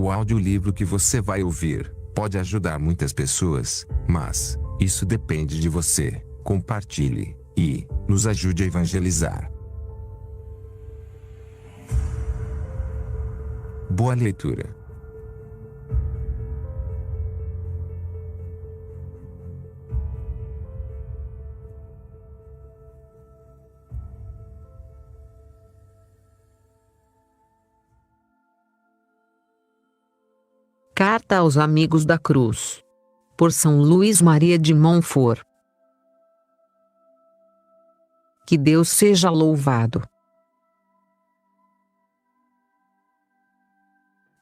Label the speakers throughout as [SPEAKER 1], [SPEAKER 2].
[SPEAKER 1] O audiolivro que você vai ouvir pode ajudar muitas pessoas, mas isso depende de você. Compartilhe e nos ajude a evangelizar. Boa leitura.
[SPEAKER 2] Carta aos Amigos da Cruz, por São Luís Maria de Montfort. Que Deus seja louvado.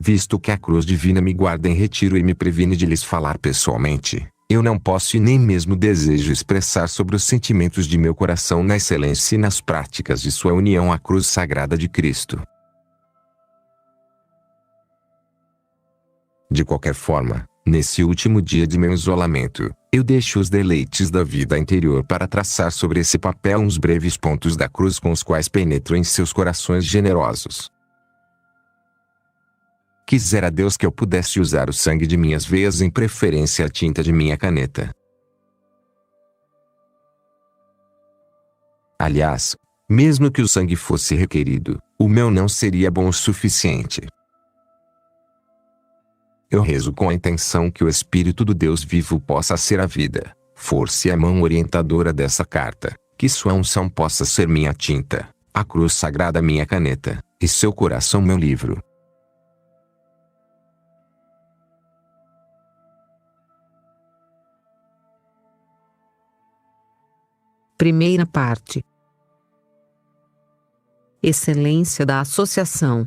[SPEAKER 1] Visto que a cruz divina me guarda em retiro e me previne de lhes falar pessoalmente, eu não posso e nem mesmo desejo expressar sobre os sentimentos de meu coração na excelência e nas práticas de sua união à cruz sagrada de Cristo. De qualquer forma, nesse último dia de meu isolamento, eu deixo os deleites da vida interior para traçar sobre esse papel uns breves pontos da cruz com os quais penetro em seus corações generosos. Quisera Deus que eu pudesse usar o sangue de minhas veias em preferência à tinta de minha caneta. Aliás, mesmo que o sangue fosse requerido, o meu não seria bom o suficiente. Eu rezo com a intenção que o Espírito do Deus vivo possa ser a vida, força e a mão orientadora dessa carta, que sua unção possa ser minha tinta, a cruz sagrada minha caneta, e seu coração meu livro.
[SPEAKER 2] Primeira parte. Excelência da Associação.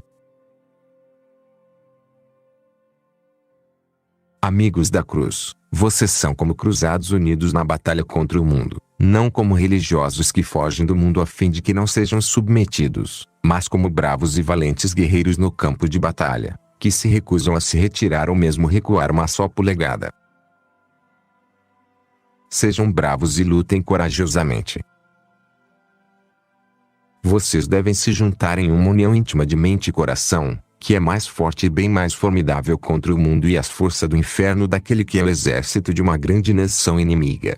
[SPEAKER 1] Amigos da cruz, vocês são como cruzados unidos na batalha contra o mundo, não como religiosos que fogem do mundo a fim de que não sejam submetidos, mas como bravos e valentes guerreiros no campo de batalha, que se recusam a se retirar ou mesmo recuar uma só polegada. Sejam bravos e lutem corajosamente. Vocês devem se juntar em uma união íntima de mente e coração, que é mais forte e bem mais formidável contra o mundo e as forças do inferno daquele que é o exército de uma grande nação inimiga.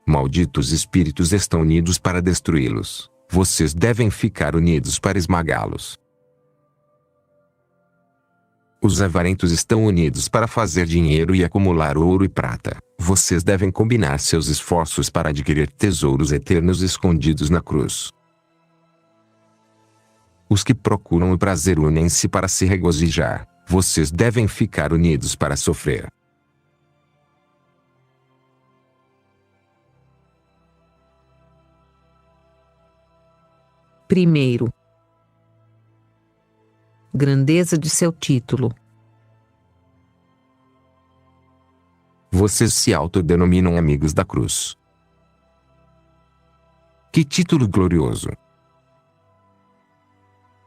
[SPEAKER 1] Malditos espíritos estão unidos para destruí-los, vocês devem ficar unidos para esmagá-los. Os avarentos estão unidos para fazer dinheiro e acumular ouro e prata, vocês devem combinar seus esforços para adquirir tesouros eternos escondidos na cruz. Os que procuram o prazer unem-se para se regozijar, vocês devem ficar unidos para sofrer.
[SPEAKER 2] Primeiro. Grandeza de seu título.
[SPEAKER 1] Vocês se autodenominam amigos da cruz. Que título glorioso!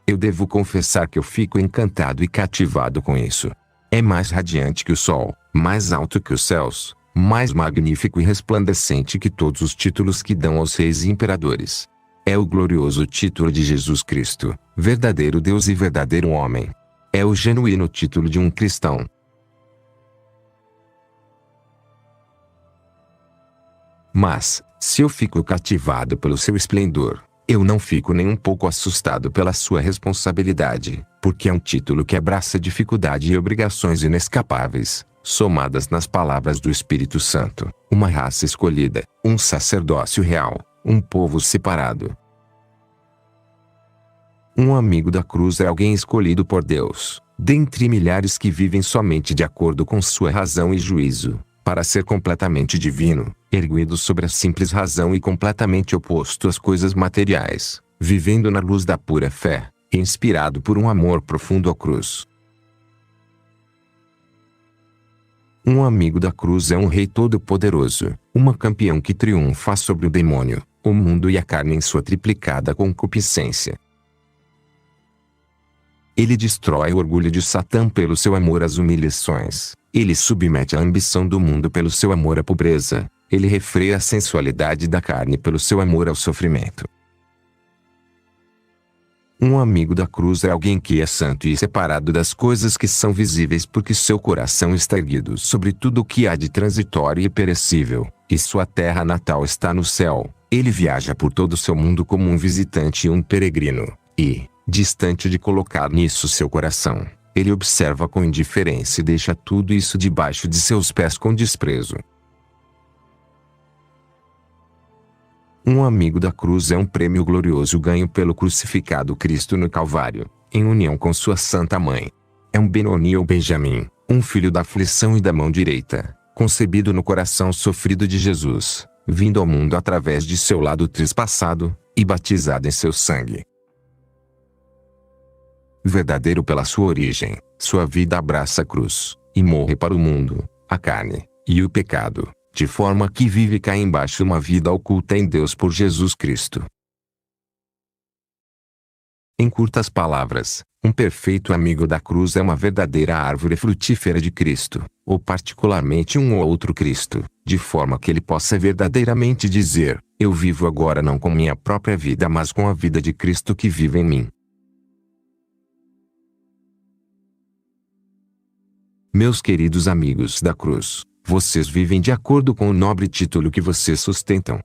[SPEAKER 1] Eu devo confessar que eu fico encantado e cativado com isso. É mais radiante que o sol, mais alto que os céus, mais magnífico e resplandecente que todos os títulos que dão aos reis e imperadores. É o glorioso título de Jesus Cristo, verdadeiro Deus e verdadeiro homem. É o genuíno título de um cristão. Mas, se eu fico cativado pelo seu esplendor, eu não fico nem um pouco assustado pela sua responsabilidade, porque é um título que abraça dificuldade e obrigações inescapáveis, somadas nas palavras do Espírito Santo, uma raça escolhida, um sacerdócio real, um povo separado. Um amigo da cruz é alguém escolhido por Deus, dentre milhares que vivem somente de acordo com sua razão e juízo, para ser completamente divino, erguido sobre a simples razão e completamente oposto às coisas materiais, vivendo na luz da pura fé, e inspirado por um amor profundo à cruz. Um amigo da cruz é um rei todo-poderoso, uma campeão que triunfa sobre o demônio, o mundo e a carne em sua triplicada concupiscência. Ele destrói o orgulho de Satã pelo seu amor às humilhações, ele submete a ambição do mundo pelo seu amor à pobreza, ele refreia a sensualidade da carne pelo seu amor ao sofrimento. Um amigo da cruz é alguém que é santo e separado das coisas que são visíveis porque seu coração está erguido sobre tudo o que há de transitório e perecível, e sua terra natal está no céu. Ele viaja por todo o seu mundo como um visitante e um peregrino, e, distante de colocar nisso seu coração, ele observa com indiferença e deixa tudo isso debaixo de seus pés com desprezo. Um amigo da cruz é um prêmio glorioso ganho pelo crucificado Cristo no Calvário, em união com sua Santa Mãe. É um Benoni ou Benjamim, um filho da aflição e da mão direita, concebido no coração sofrido de Jesus, vindo ao mundo através de seu lado trespassado, e batizado em seu sangue. Verdadeiro pela sua origem, sua vida abraça a cruz, e morre para o mundo, a carne, e o pecado, de forma que vive cá embaixo uma vida oculta em Deus por Jesus Cristo. Em curtas palavras, um perfeito amigo da cruz é uma verdadeira árvore frutífera de Cristo, ou particularmente um ou outro Cristo, de forma que ele possa verdadeiramente dizer: eu vivo agora não com minha própria vida mas com a vida de Cristo que vive em mim. Meus queridos amigos da cruz, vocês vivem de acordo com o nobre título que vocês sustentam.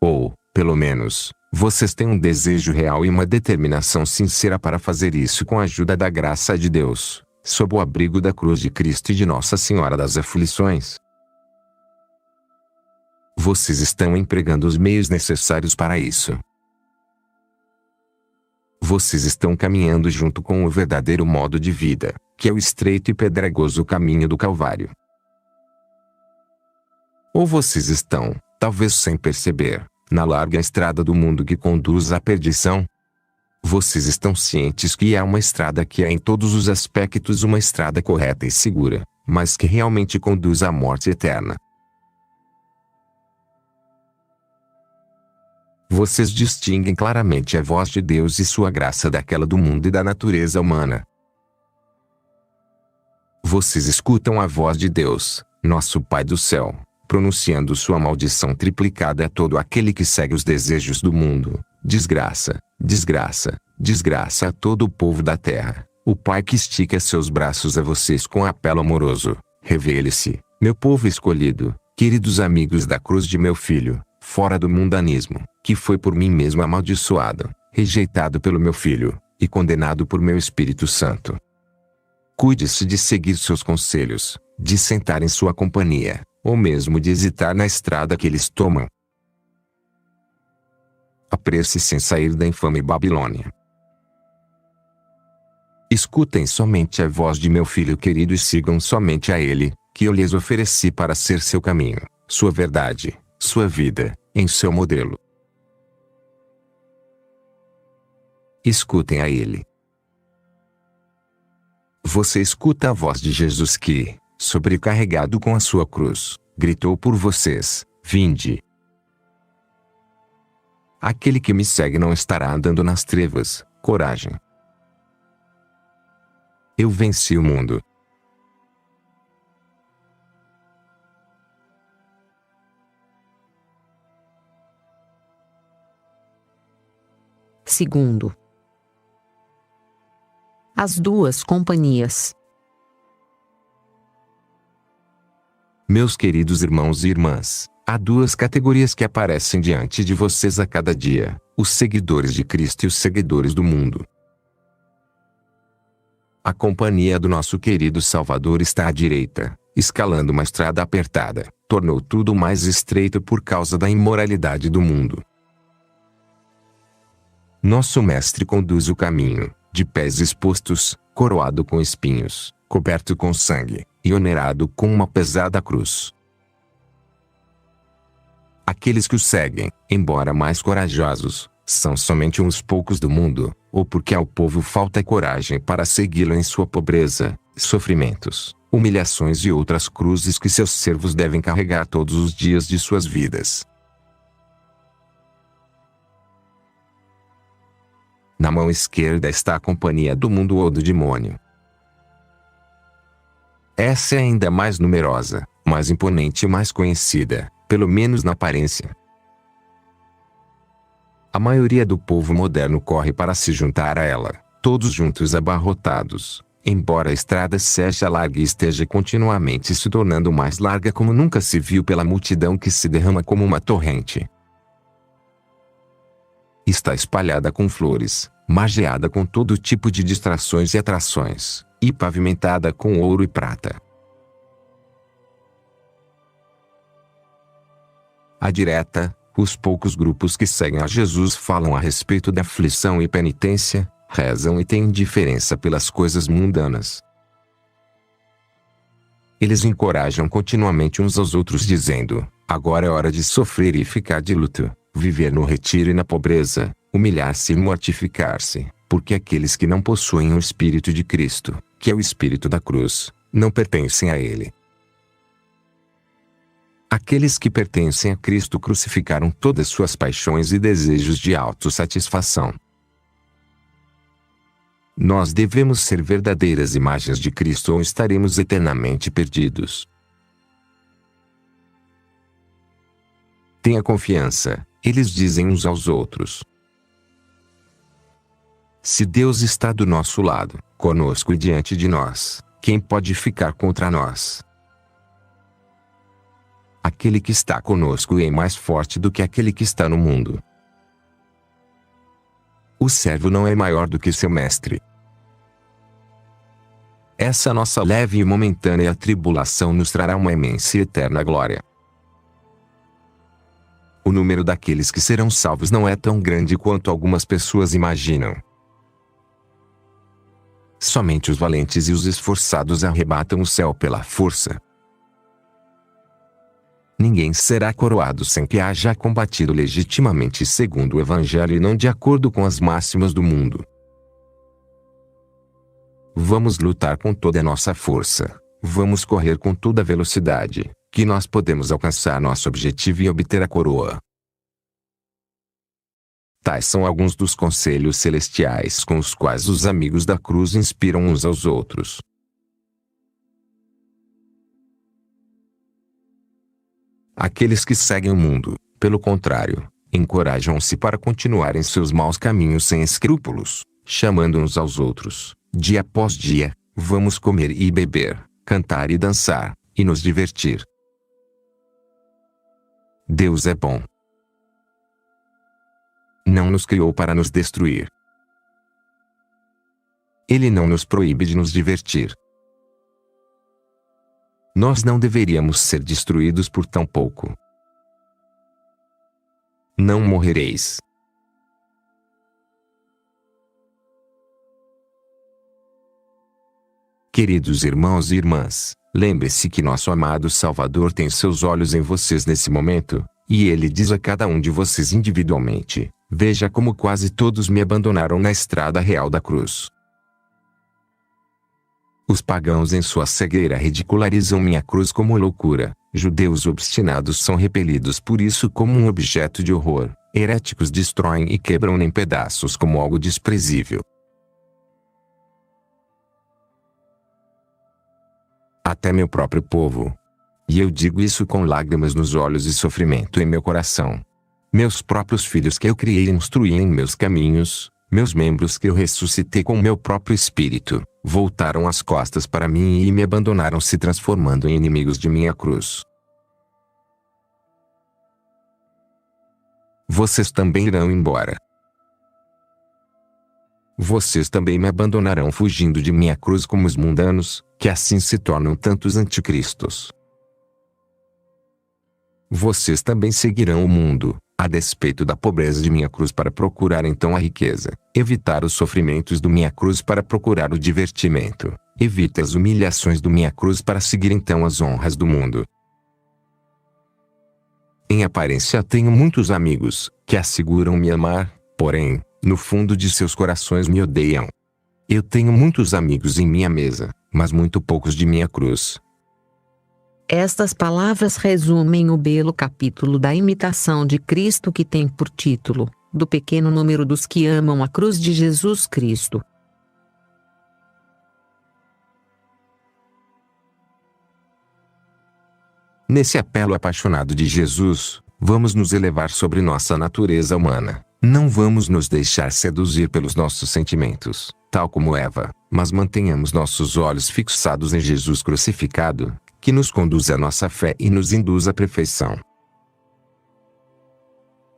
[SPEAKER 1] Ou, pelo menos, vocês têm um desejo real e uma determinação sincera para fazer isso com a ajuda da graça de Deus, sob o abrigo da cruz de Cristo e de Nossa Senhora das Aflições. Vocês estão empregando os meios necessários para isso. Vocês estão caminhando junto com o verdadeiro modo de vida, que é o estreito e pedregoso caminho do Calvário. Ou vocês estão, talvez sem perceber, na larga estrada do mundo que conduz à perdição? Vocês estão cientes que há uma estrada que é em todos os aspectos uma estrada correta e segura, mas que realmente conduz à morte eterna. Vocês distinguem claramente a voz de Deus e sua graça daquela do mundo e da natureza humana. Vocês escutam a voz de Deus, nosso Pai do céu, pronunciando sua maldição triplicada a todo aquele que segue os desejos do mundo. Desgraça, desgraça, desgraça a todo o povo da terra. O Pai que estica seus braços a vocês com apelo amoroso. Revele-se, meu povo escolhido, queridos amigos da cruz de meu filho, fora do mundanismo, que foi por mim mesmo amaldiçoado, rejeitado pelo meu Filho, e condenado por meu Espírito Santo. Cuide-se de seguir seus conselhos, de sentar em sua companhia, ou mesmo de hesitar na estrada que eles tomam. Apresse-se em sair da infame Babilônia. Escutem somente a voz de meu Filho querido e sigam somente a Ele, que eu lhes ofereci para ser seu caminho, sua verdade, sua vida, em seu modelo. Escutem a Ele. Você escuta a voz de Jesus que, sobrecarregado com a sua cruz, gritou por vocês: vinde. Aquele que me segue não estará andando nas trevas, coragem. Eu venci o mundo.
[SPEAKER 2] Segundo, as duas companhias.
[SPEAKER 1] Meus queridos irmãos e irmãs, há duas categorias que aparecem diante de vocês a cada dia: os seguidores de Cristo e os seguidores do mundo. A companhia do nosso querido Salvador está à direita, escalando uma estrada apertada, tornou tudo mais estreito por causa da imoralidade do mundo. Nosso Mestre conduz o caminho, de pés expostos, coroado com espinhos, coberto com sangue, e onerado com uma pesada cruz. Aqueles que o seguem, embora mais corajosos, são somente uns poucos do mundo, ou porque ao povo falta coragem para segui-lo em sua pobreza, sofrimentos, humilhações e outras cruzes que seus servos devem carregar todos os dias de suas vidas. Na mão esquerda está a companhia do mundo ou do demônio. Essa é ainda mais numerosa, mais imponente e mais conhecida, pelo menos na aparência. A maioria do povo moderno corre para se juntar a ela, todos juntos abarrotados, embora a estrada seja larga e esteja continuamente se tornando mais larga como nunca se viu pela multidão que se derrama como uma torrente. Está espalhada com flores, margeada com todo tipo de distrações e atrações, e pavimentada com ouro e prata. À direta, os poucos grupos que seguem a Jesus falam a respeito da aflição e penitência, rezam e têm indiferença pelas coisas mundanas. Eles encorajam continuamente uns aos outros dizendo: agora é hora de sofrer e ficar de luto, viver no retiro e na pobreza, humilhar-se e mortificar-se, porque aqueles que não possuem o Espírito de Cristo, que é o Espírito da cruz, não pertencem a Ele. Aqueles que pertencem a Cristo crucificaram todas suas paixões e desejos de autossatisfação. Nós devemos ser verdadeiras imagens de Cristo ou estaremos eternamente perdidos. Tenha confiança, eles dizem uns aos outros. Se Deus está do nosso lado, conosco e diante de nós, quem pode ficar contra nós? Aquele que está conosco é mais forte do que aquele que está no mundo. O servo não é maior do que seu mestre. Essa nossa leve e momentânea tribulação nos trará uma imensa e eterna glória. O número daqueles que serão salvos não é tão grande quanto algumas pessoas imaginam. Somente os valentes e os esforçados arrebatam o céu pela força. Ninguém será coroado sem que haja combatido legitimamente segundo o Evangelho e não de acordo com as máximas do mundo. Vamos lutar com toda a nossa força, vamos correr com toda a velocidade, que nós podemos alcançar nosso objetivo e obter a coroa. Tais são alguns dos conselhos celestiais com os quais os amigos da cruz inspiram uns aos outros. Aqueles que seguem o mundo, pelo contrário, encorajam-se para continuar em seus maus caminhos sem escrúpulos, chamando uns aos outros, dia após dia: vamos comer e beber, cantar e dançar, e nos divertir. Deus é bom. Não nos criou para nos destruir. Ele não nos proíbe de nos divertir. Nós não deveríamos ser destruídos por tão pouco. Não morrereis. Queridos irmãos e irmãs, lembre-se que nosso amado Salvador tem seus olhos em vocês nesse momento, e ele diz a cada um de vocês individualmente: veja como quase todos me abandonaram na estrada real da cruz. Os pagãos em sua cegueira ridicularizam minha cruz como loucura, judeus obstinados são repelidos por isso como um objeto de horror, heréticos destroem e quebram em pedaços como algo desprezível. Até meu próprio povo. E eu digo isso com lágrimas nos olhos e sofrimento em meu coração. Meus próprios filhos que eu criei e instruí em meus caminhos, meus membros que eu ressuscitei com meu próprio espírito, voltaram as costas para mim e me abandonaram, se transformando em inimigos de minha cruz. Vocês também irão embora. Vocês também me abandonarão fugindo de minha cruz como os mundanos, que assim se tornam tantos anticristos. Vocês também seguirão o mundo, a despeito da pobreza de minha cruz para procurar então a riqueza, evitar os sofrimentos do minha cruz para procurar o divertimento, evita as humilhações do minha cruz para seguir então as honras do mundo. Em aparência tenho muitos amigos, que asseguram me amar, porém, no fundo de seus corações me odeiam. Eu tenho muitos amigos em minha mesa, mas muito poucos de minha cruz.
[SPEAKER 2] Estas palavras resumem o belo capítulo da imitação de Cristo que tem por título, do pequeno número dos que amam a cruz de Jesus Cristo.
[SPEAKER 1] Nesse apelo apaixonado de Jesus, vamos nos elevar sobre nossa natureza humana, Não vamos nos deixar seduzir pelos nossos sentimentos, tal como Eva, mas mantenhamos nossos olhos fixados em Jesus crucificado, que nos conduz à nossa fé e nos induz à perfeição.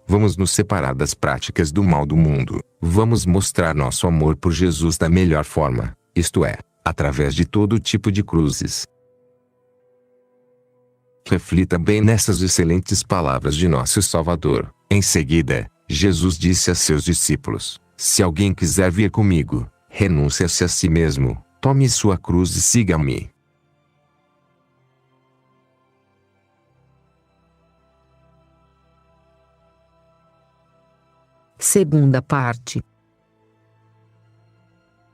[SPEAKER 1] Vamos nos separar das práticas do mal do mundo. Vamos mostrar nosso amor por Jesus da melhor forma, isto é, através de todo tipo de cruzes. Reflita bem nessas excelentes palavras de nosso Salvador. Em seguida, Jesus disse a seus discípulos: se alguém quiser vir comigo, renuncie-se a si mesmo, tome sua cruz e siga-me.
[SPEAKER 2] Segunda parte.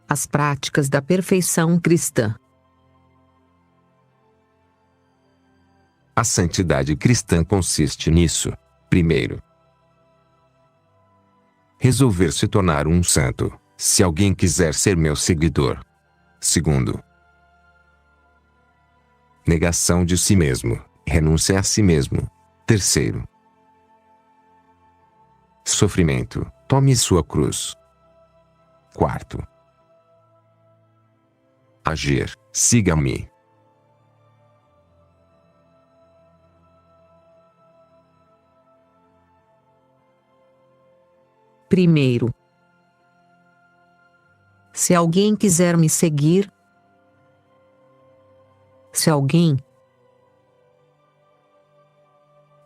[SPEAKER 2] As práticas da perfeição cristã.
[SPEAKER 1] A santidade cristã consiste nisso. Primeiro, resolver se tornar um santo, se alguém quiser ser meu seguidor. Segundo, negação de si mesmo, renúncia a si mesmo. Terceiro, sofrimento, tome sua cruz. Quarto, agir, siga-me.
[SPEAKER 2] Primeiro, se alguém quiser me seguir, se alguém,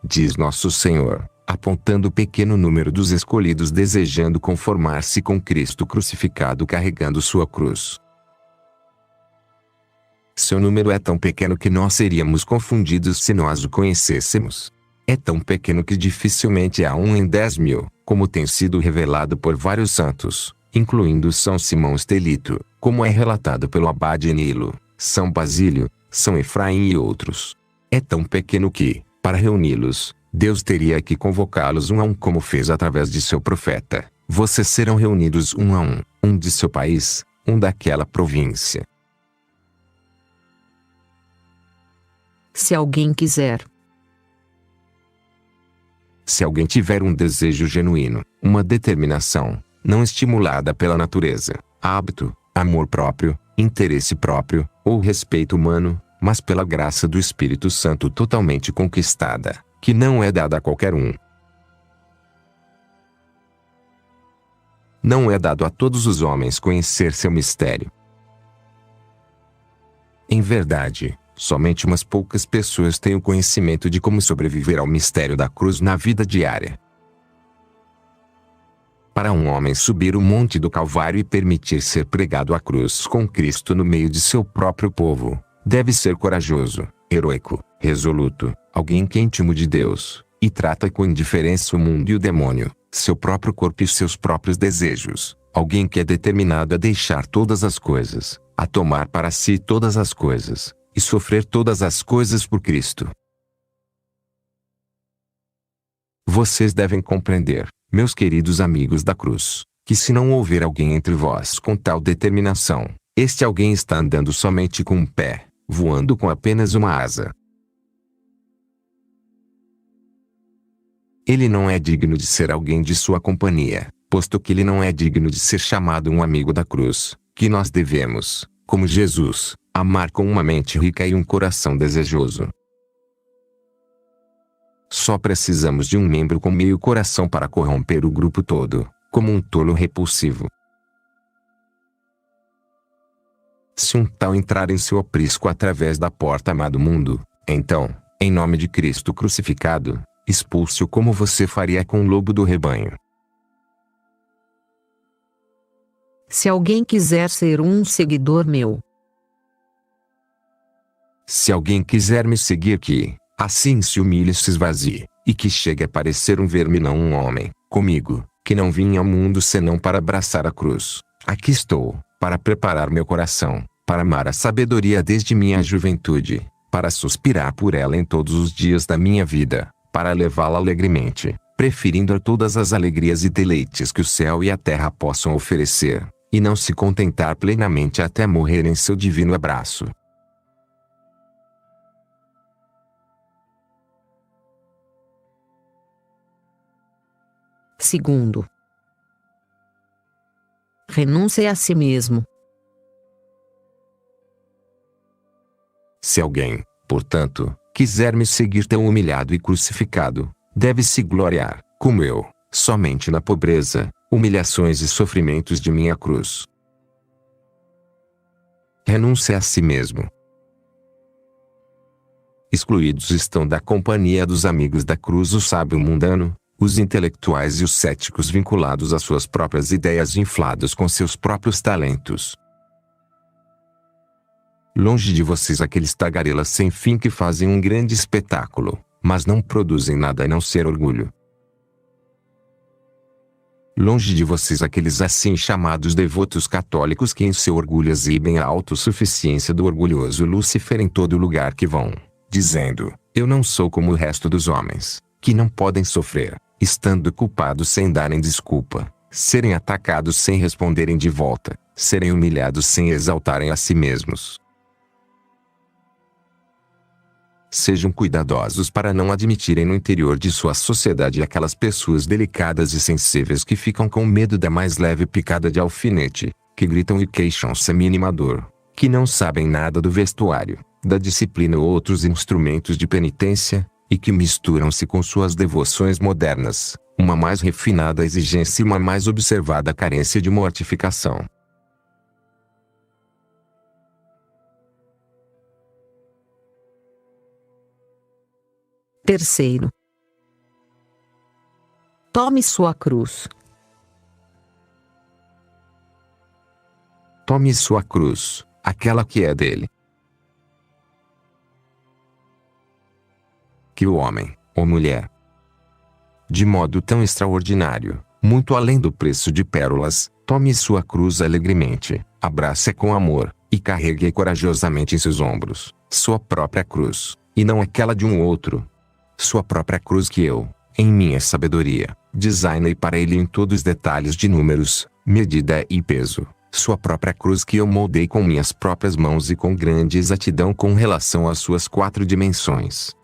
[SPEAKER 1] diz nosso Senhor, apontando o pequeno número dos escolhidos desejando conformar-se com Cristo crucificado carregando sua cruz. Seu número é tão pequeno que nós seríamos confundidos se nós o conhecêssemos. É tão pequeno que dificilmente há 1 em 10.000, como tem sido revelado por vários santos, incluindo São Simão Estelito, como é relatado pelo Abade Nilo, São Basílio, São Efraim e outros. É tão pequeno que, para reuni-los, Deus teria que convocá-los um a um como fez através de seu profeta. Vocês serão reunidos um a um de seu país, um daquela província.
[SPEAKER 2] se alguém quiser.
[SPEAKER 1] Se alguém tiver um desejo genuíno, uma determinação, não estimulada pela natureza, hábito, amor próprio, interesse próprio, ou respeito humano, mas pela graça do Espírito Santo totalmente conquistada, que não é dada a qualquer um. Não é dado a todos os homens conhecer seu mistério. Em verdade, somente umas poucas pessoas têm o conhecimento de como sobreviver ao mistério da cruz na vida diária. Para um homem subir o monte do Calvário e permitir ser pregado à cruz com Cristo no meio de seu próprio povo, deve ser corajoso, heróico, resoluto, alguém que é íntimo de Deus, e trata com indiferença o mundo e o demônio, seu próprio corpo e seus próprios desejos, alguém que é determinado a deixar todas as coisas, a tomar para si todas as coisas, e sofrer todas as coisas por Cristo. Vocês devem compreender, meus queridos amigos da cruz, que se não houver alguém entre vós com tal determinação, este alguém está andando somente com um pé, voando com apenas uma asa. Ele não é digno de ser alguém de sua companhia, posto que ele não é digno de ser chamado um amigo da cruz, que nós devemos, como Jesus, amar com uma mente rica e um coração desejoso. Só precisamos de um membro com meio coração para corromper o grupo todo, como um tolo repulsivo. Se um tal entrar em seu aprisco através da porta má do mundo, então, em nome de Cristo crucificado, expulse-o como você faria com o lobo do rebanho.
[SPEAKER 2] Se alguém quiser ser um seguidor meu.
[SPEAKER 1] Se alguém quiser me seguir que, assim se humilhe e se esvazie, e que chegue a parecer um verme e não um homem, comigo, que não vim ao mundo senão para abraçar a cruz. Aqui estou, para preparar meu coração, para amar a sabedoria desde minha juventude, para suspirar por ela em todos os dias da minha vida, para levá-la alegremente, preferindo a todas as alegrias e deleites que o céu e a terra possam oferecer, e não se contentar plenamente até morrer em seu divino abraço.
[SPEAKER 2] Segundo, renúncia a si mesmo.
[SPEAKER 1] Se alguém, portanto, quiser me seguir tão humilhado e crucificado, deve se gloriar, como eu, somente na pobreza, humilhações e sofrimentos de minha cruz. Renúncia a si mesmo. Excluídos estão da companhia dos amigos da cruz o sábio mundano, os intelectuais e os céticos vinculados às suas próprias ideias inflados com seus próprios talentos. Longe de vocês aqueles tagarelas sem fim que fazem um grande espetáculo, mas não produzem nada a não ser orgulho. Longe de vocês aqueles assim chamados devotos católicos que em seu orgulho exibem a autossuficiência do orgulhoso Lúcifer em todo lugar que vão, dizendo: eu não sou como o resto dos homens, que não podem sofrer, estando culpados sem darem desculpa, serem atacados sem responderem de volta, serem humilhados sem exaltarem a si mesmos. Sejam cuidadosos para não admitirem no interior de sua sociedade aquelas pessoas delicadas e sensíveis que ficam com medo da mais leve picada de alfinete, que gritam e queixam-se a mínima dor, que não sabem nada do vestuário, da disciplina ou outros instrumentos de penitência, e que misturam-se com suas devoções modernas, uma mais refinada exigência e uma mais observada carência de mortificação.
[SPEAKER 2] Terceiro, tome sua cruz.
[SPEAKER 1] Tome sua cruz, aquela que é dele. Que o homem, ou mulher, de modo tão extraordinário, muito além do preço de pérolas, tome sua cruz alegremente, abrace-a com amor, e carregue-a corajosamente em seus ombros, sua própria cruz, e não aquela de um outro. Sua própria cruz que eu, em minha sabedoria, designei para ele em todos os detalhes de números, medida e peso. Sua própria cruz que eu moldei com minhas próprias mãos e com grande exatidão com relação às suas 4 dimensões.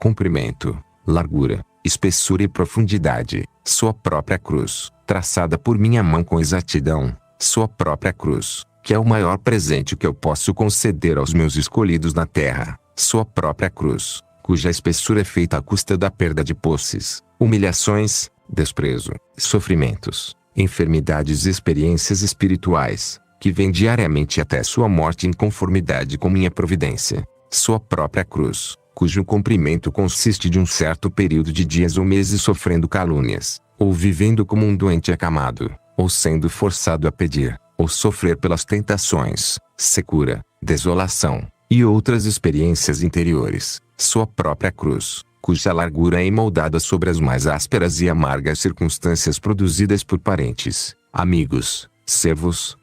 [SPEAKER 1] Comprimento, largura, espessura e profundidade, sua própria cruz, traçada por minha mão com exatidão, sua própria cruz, que é o maior presente que eu posso conceder aos meus escolhidos na terra, sua própria cruz, cuja espessura é feita à custa da perda de posses, humilhações, desprezo, sofrimentos, enfermidades e experiências espirituais, que vêm diariamente até sua morte em conformidade com minha providência, sua própria cruz, cujo comprimento consiste de um certo período de dias ou meses sofrendo calúnias, ou vivendo como um doente acamado, ou sendo forçado a pedir, ou sofrer pelas tentações, secura, desolação, e outras experiências interiores, sua própria cruz, cuja largura é moldada sobre as mais ásperas e amargas circunstâncias produzidas por parentes, amigos, servos.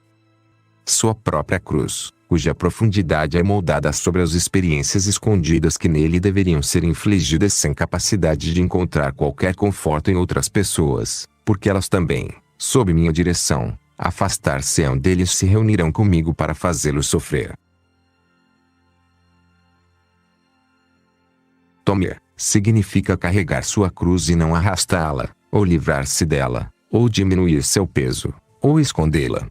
[SPEAKER 1] Sua própria cruz, cuja profundidade é moldada sobre as experiências escondidas que nele deveriam ser infligidas sem capacidade de encontrar qualquer conforto em outras pessoas, porque elas também, sob minha direção, afastar-se-ão dele e se reunirão comigo para fazê-lo sofrer. Tome, significa carregar sua cruz e não arrastá-la, ou livrar-se dela, ou diminuir seu peso, ou escondê-la.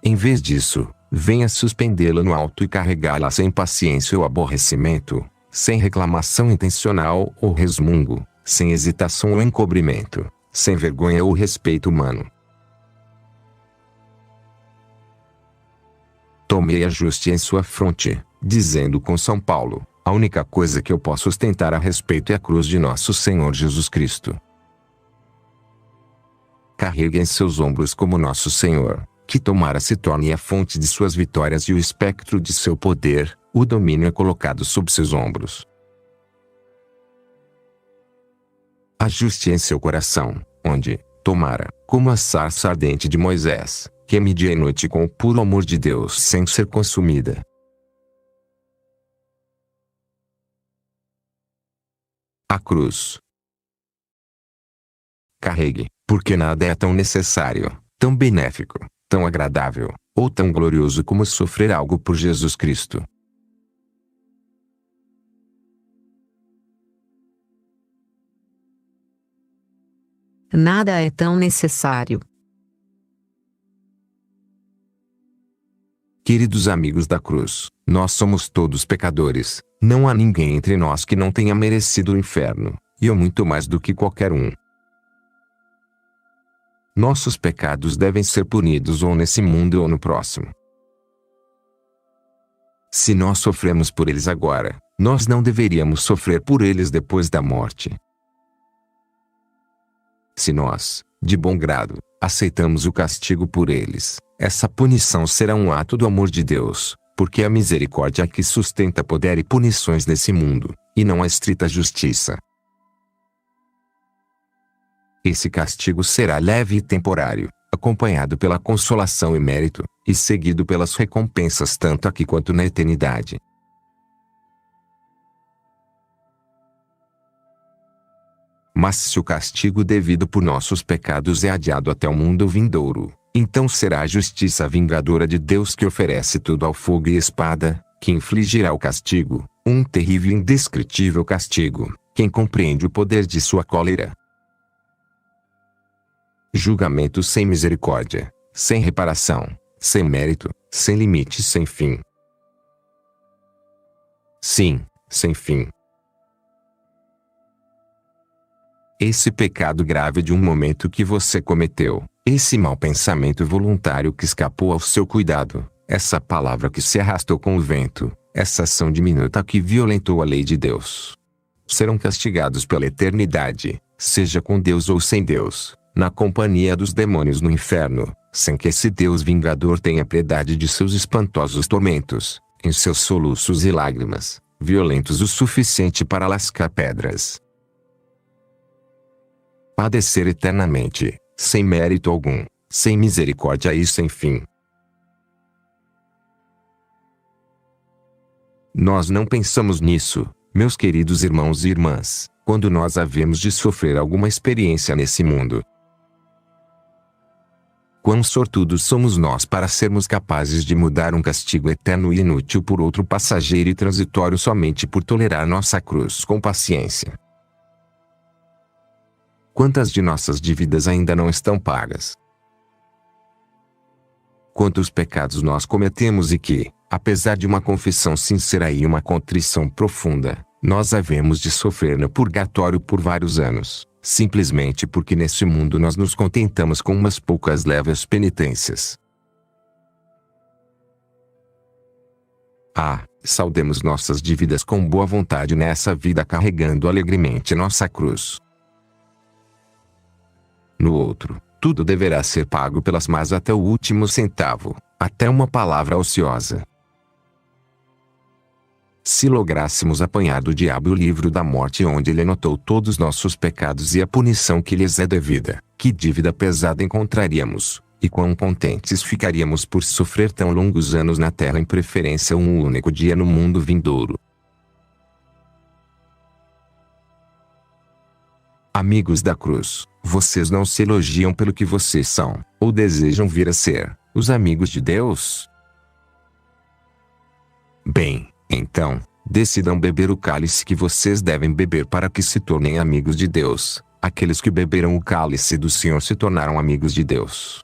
[SPEAKER 1] Em vez disso, venha suspendê-la no alto e carregá-la sem paciência ou aborrecimento, sem reclamação intencional ou resmungo, sem hesitação ou encobrimento, sem vergonha ou respeito humano. Tome e ajuste em sua fronte, dizendo com São Paulo: a única coisa que eu posso ostentar a respeito é a cruz de nosso Senhor Jesus Cristo. Carregue em seus ombros como nosso Senhor, que tomara se torne a fonte de suas vitórias e o espectro de seu poder, o domínio é colocado sob seus ombros. Ajuste em seu coração, onde, tomara, como a sarça ardente de Moisés, queime dia e noite com o puro amor de Deus sem ser consumida. A cruz. Carregue, porque nada é tão necessário, tão benéfico, tão agradável, ou tão glorioso como sofrer algo por Jesus Cristo.
[SPEAKER 2] Nada é tão necessário.
[SPEAKER 1] Queridos amigos da cruz, nós somos todos pecadores, não há ninguém entre nós que não tenha merecido o inferno, e eu muito mais do que qualquer um. Nossos pecados devem ser punidos ou nesse mundo ou no próximo. Se nós sofremos por eles agora, nós não deveríamos sofrer por eles depois da morte. Se nós, de bom grado, aceitamos o castigo por eles, essa punição será um ato do amor de Deus, porque a misericórdia é que sustenta poder e punições nesse mundo, e não a estrita justiça. Esse castigo será leve e temporário, acompanhado pela consolação e mérito, e seguido pelas recompensas tanto aqui quanto na eternidade. Mas se o castigo devido por nossos pecados é adiado até o mundo vindouro, então será a justiça vingadora de Deus que oferece tudo ao fogo e espada, que infligirá o castigo, um terrível e indescritível castigo, quem compreende o poder de sua cólera. Julgamento sem misericórdia, sem reparação, sem mérito, sem limite e sem fim. Sim, sem fim. Esse pecado grave de um momento que você cometeu, esse mau pensamento voluntário que escapou ao seu cuidado, essa palavra que se arrastou com o vento, essa ação diminuta que violentou a lei de Deus, serão castigados pela eternidade, seja com Deus ou sem Deus, na companhia dos demônios no inferno, sem que esse Deus vingador tenha piedade de seus espantosos tormentos, em seus soluços e lágrimas, violentos o suficiente para lascar pedras. Padecer eternamente, sem mérito algum, sem misericórdia e sem fim. Nós não pensamos nisso, meus queridos irmãos e irmãs, quando nós havemos de sofrer alguma experiência nesse mundo. Quão sortudos somos nós para sermos capazes de mudar um castigo eterno e inútil por outro passageiro e transitório somente por tolerar nossa cruz com paciência. Quantas de nossas dívidas ainda não estão pagas? Quantos pecados nós cometemos e que, apesar de uma confissão sincera e uma contrição profunda, nós havemos de sofrer no purgatório por vários anos, simplesmente porque nesse mundo nós nos contentamos com umas poucas leves penitências. Saudemos nossas dívidas com boa vontade nessa vida carregando alegremente nossa cruz. No outro, tudo deverá ser pago pelas más até o último centavo, até uma palavra ociosa. Se lográssemos apanhar do diabo o livro da morte onde ele anotou todos nossos pecados e a punição que lhes é devida, que dívida pesada encontraríamos, e quão contentes ficaríamos por sofrer tão longos anos na terra em preferência a um único dia no mundo vindouro. Amigos da cruz, vocês não se elogiam pelo que vocês são, ou desejam vir a ser, os amigos de Deus? Bem, então, decidam beber o cálice que vocês devem beber para que se tornem amigos de Deus. Aqueles que beberam o cálice do Senhor se tornaram amigos de Deus.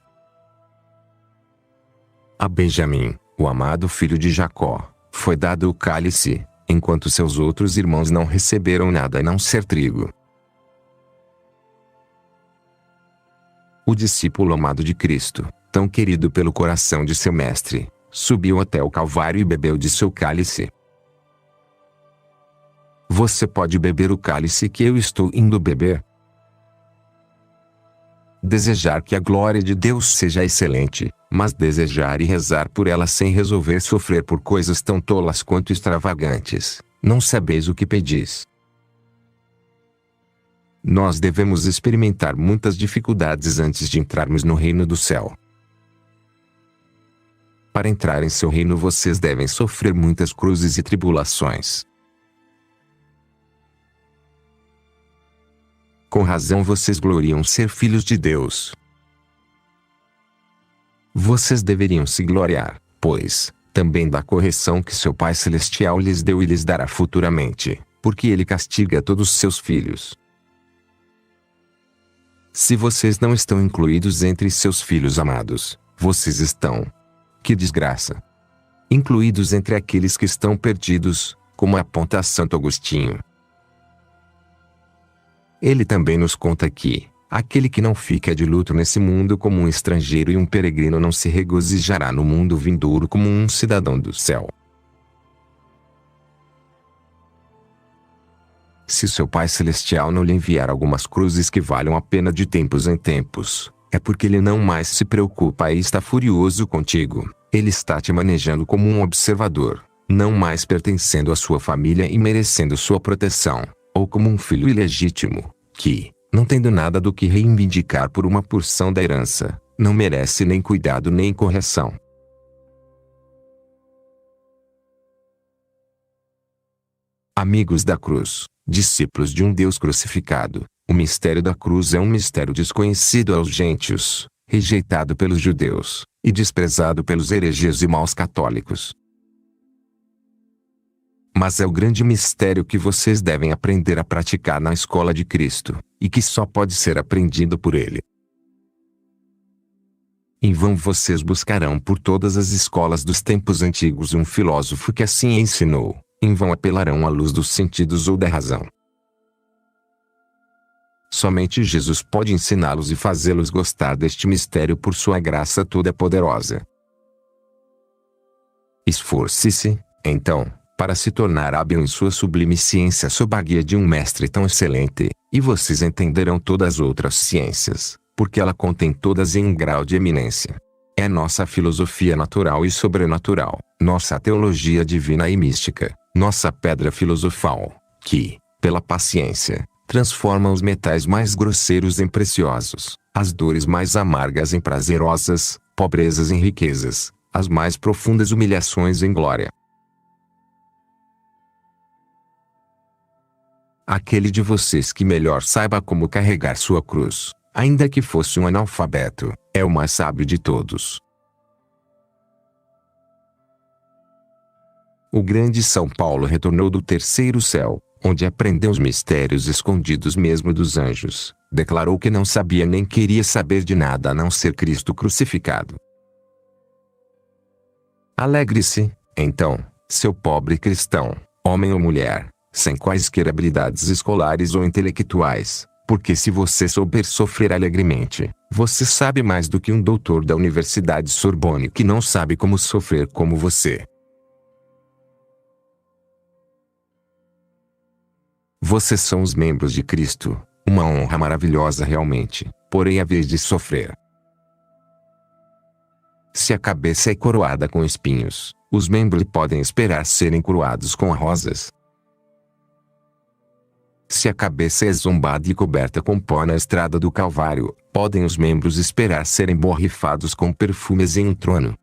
[SPEAKER 1] A Benjamim, o amado filho de Jacó, foi dado o cálice, enquanto seus outros irmãos não receberam nada a não ser trigo. O discípulo amado de Cristo, tão querido pelo coração de seu mestre, subiu até o Calvário e bebeu de seu cálice. Você pode beber o cálice que eu estou indo beber? Desejar que a glória de Deus seja excelente, mas desejar e rezar por ela sem resolver sofrer por coisas tão tolas quanto extravagantes, não sabeis o que pedis. Nós devemos experimentar muitas dificuldades antes de entrarmos no reino do céu. Para entrar em seu reino vocês devem sofrer muitas cruzes e tribulações. Com razão vocês gloriam ser filhos de Deus. Vocês deveriam se gloriar, pois, também da correção que seu Pai Celestial lhes deu e lhes dará futuramente, porque Ele castiga todos seus filhos. Se vocês não estão incluídos entre seus filhos amados, vocês estão. Que desgraça! Incluídos entre aqueles que estão perdidos, como aponta Santo Agostinho. Ele também nos conta que aquele que não fica de luto nesse mundo como um estrangeiro e um peregrino não se regozijará no mundo vindouro como um cidadão do céu. Se seu Pai Celestial não lhe enviar algumas cruzes que valham a pena de tempos em tempos, é porque ele não mais se preocupa e está furioso contigo. Ele está te manejando como um observador, não mais pertencendo à sua família e merecendo sua proteção, ou como um filho ilegítimo, que, não tendo nada do que reivindicar por uma porção da herança, não merece nem cuidado nem correção. Amigos da cruz, discípulos de um Deus crucificado, o mistério da cruz é um mistério desconhecido aos gentios, rejeitado pelos judeus, e desprezado pelos hereges e maus católicos. Mas é o grande mistério que vocês devem aprender a praticar na escola de Cristo, e que só pode ser aprendido por Ele. Em vão vocês buscarão por todas as escolas dos tempos antigos um filósofo que assim ensinou, em vão apelarão à luz dos sentidos ou da razão. Somente Jesus pode ensiná-los e fazê-los gostar deste mistério por sua graça toda poderosa. Esforce-se, então, para se tornar hábil em sua sublime ciência sob a guia de um mestre tão excelente, e vocês entenderão todas as outras ciências, porque ela contém todas em um grau de eminência. É nossa filosofia natural e sobrenatural, nossa teologia divina e mística, nossa pedra filosofal, que, pela paciência, transforma os metais mais grosseiros em preciosos, as dores mais amargas em prazerosas, pobrezas em riquezas, as mais profundas humilhações em glória. Aquele de vocês que melhor saiba como carregar sua cruz, ainda que fosse um analfabeto, é o mais sábio de todos. O grande São Paulo retornou do terceiro céu, onde aprendeu os mistérios escondidos mesmo dos anjos. Declarou que não sabia nem queria saber de nada a não ser Cristo crucificado. Alegre-se, então, seu pobre cristão, homem ou mulher, sem quaisquer habilidades escolares ou intelectuais, porque se você souber sofrer alegremente, você sabe mais do que um doutor da Universidade Sorbonne que não sabe como sofrer como você. Vocês são os membros de Cristo, uma honra maravilhosa realmente, porém a vez de sofrer. Se a cabeça é coroada com espinhos, os membros podem esperar serem coroados com rosas. Se a cabeça é zombada e coberta com pó na estrada do Calvário, podem os membros esperar serem borrifados com perfumes em um trono.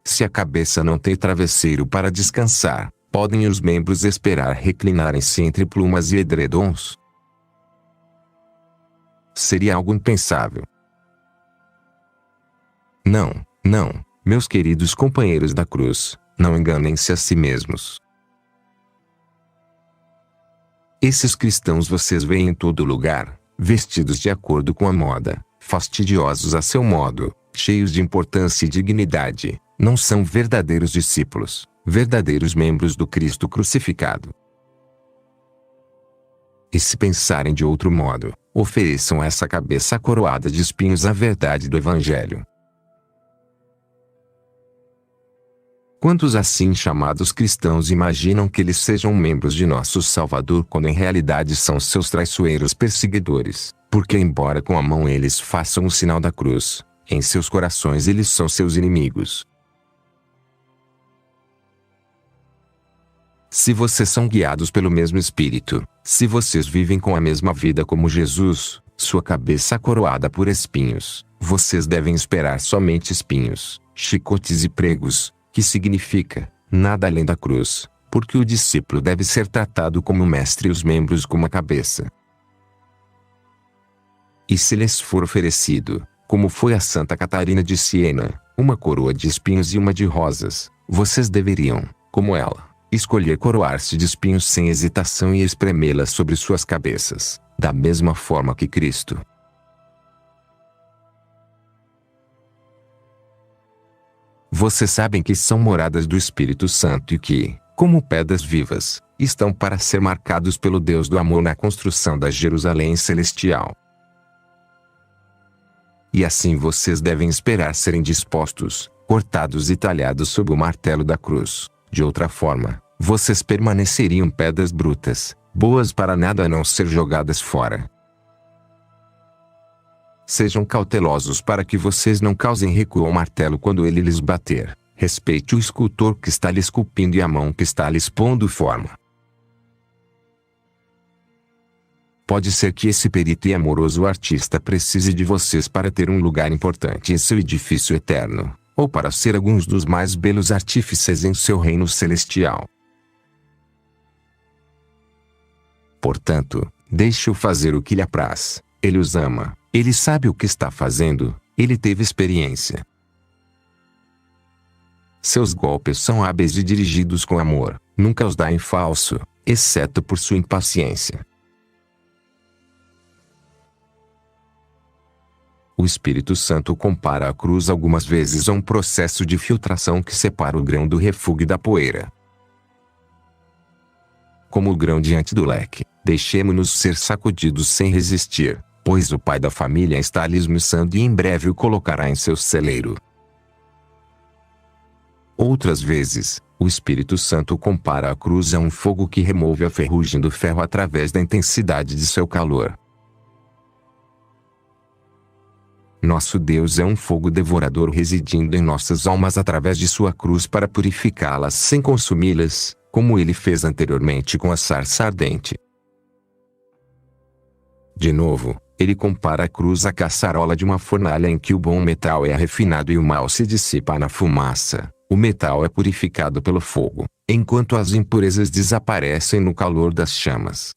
[SPEAKER 1] Se a cabeça não tem travesseiro para descansar, podem os membros esperar reclinarem-se entre plumas e edredons? Seria algo impensável. Não, não, meus queridos companheiros da cruz, não enganem-se a si mesmos. Esses cristãos vocês veem em todo lugar, vestidos de acordo com a moda, fastidiosos a seu modo, cheios de importância e dignidade, não são verdadeiros discípulos, verdadeiros membros do Cristo crucificado. E se pensarem de outro modo, ofereçam a essa cabeça coroada de espinhos a verdade do Evangelho. Quantos assim chamados cristãos imaginam que eles sejam membros de nosso Salvador quando em realidade são seus traiçoeiros perseguidores, porque embora com a mão eles façam o sinal da cruz, em seus corações eles são seus inimigos. Se vocês são guiados pelo mesmo Espírito, se vocês vivem com a mesma vida como Jesus, sua cabeça coroada por espinhos, vocês devem esperar somente espinhos, chicotes e pregos, que significa, nada além da cruz, porque o discípulo deve ser tratado como mestre e os membros como a cabeça. E se lhes for oferecido, como foi a Santa Catarina de Siena, uma coroa de espinhos e uma de rosas, vocês deveriam, como ela, escolher coroar-se de espinhos sem hesitação e espremê-las sobre suas cabeças, da mesma forma que Cristo. Vocês sabem que são moradas do Espírito Santo e que, como pedras vivas, estão para ser marcados pelo Deus do amor na construção da Jerusalém celestial. E assim vocês devem esperar serem dispostos, cortados e talhados sob o martelo da cruz. De outra forma, vocês permaneceriam pedras brutas, boas para nada a não ser jogadas fora. Sejam cautelosos para que vocês não causem recuo ao martelo quando ele lhes bater. Respeite o escultor que está lhe esculpindo e a mão que está lhes pondo forma. Pode ser que esse perito e amoroso artista precise de vocês para ter um lugar importante em seu edifício eterno, ou para ser alguns dos mais belos artífices em seu reino celestial. Portanto, deixe-o fazer o que lhe apraz. Ele os ama, ele sabe o que está fazendo, ele teve experiência. Seus golpes são hábeis e dirigidos com amor, nunca os dá em falso, exceto por sua impaciência. O Espírito Santo compara a cruz algumas vezes a um processo de filtração que separa o grão do refúgio da poeira. Como o grão diante do leque, deixemo-nos ser sacudidos sem resistir, pois o pai da família está lhe esmiuçando e em breve o colocará em seu celeiro. Outras vezes, o Espírito Santo compara a cruz a um fogo que remove a ferrugem do ferro através da intensidade de seu calor. Nosso Deus é um fogo devorador residindo em nossas almas através de sua cruz para purificá-las sem consumi-las, como ele fez anteriormente com a sarça ardente. De novo, ele compara a cruz à caçarola de uma fornalha em que o bom metal é refinado e o mal se dissipa na fumaça. O metal é purificado pelo fogo, enquanto as impurezas desaparecem no calor das chamas.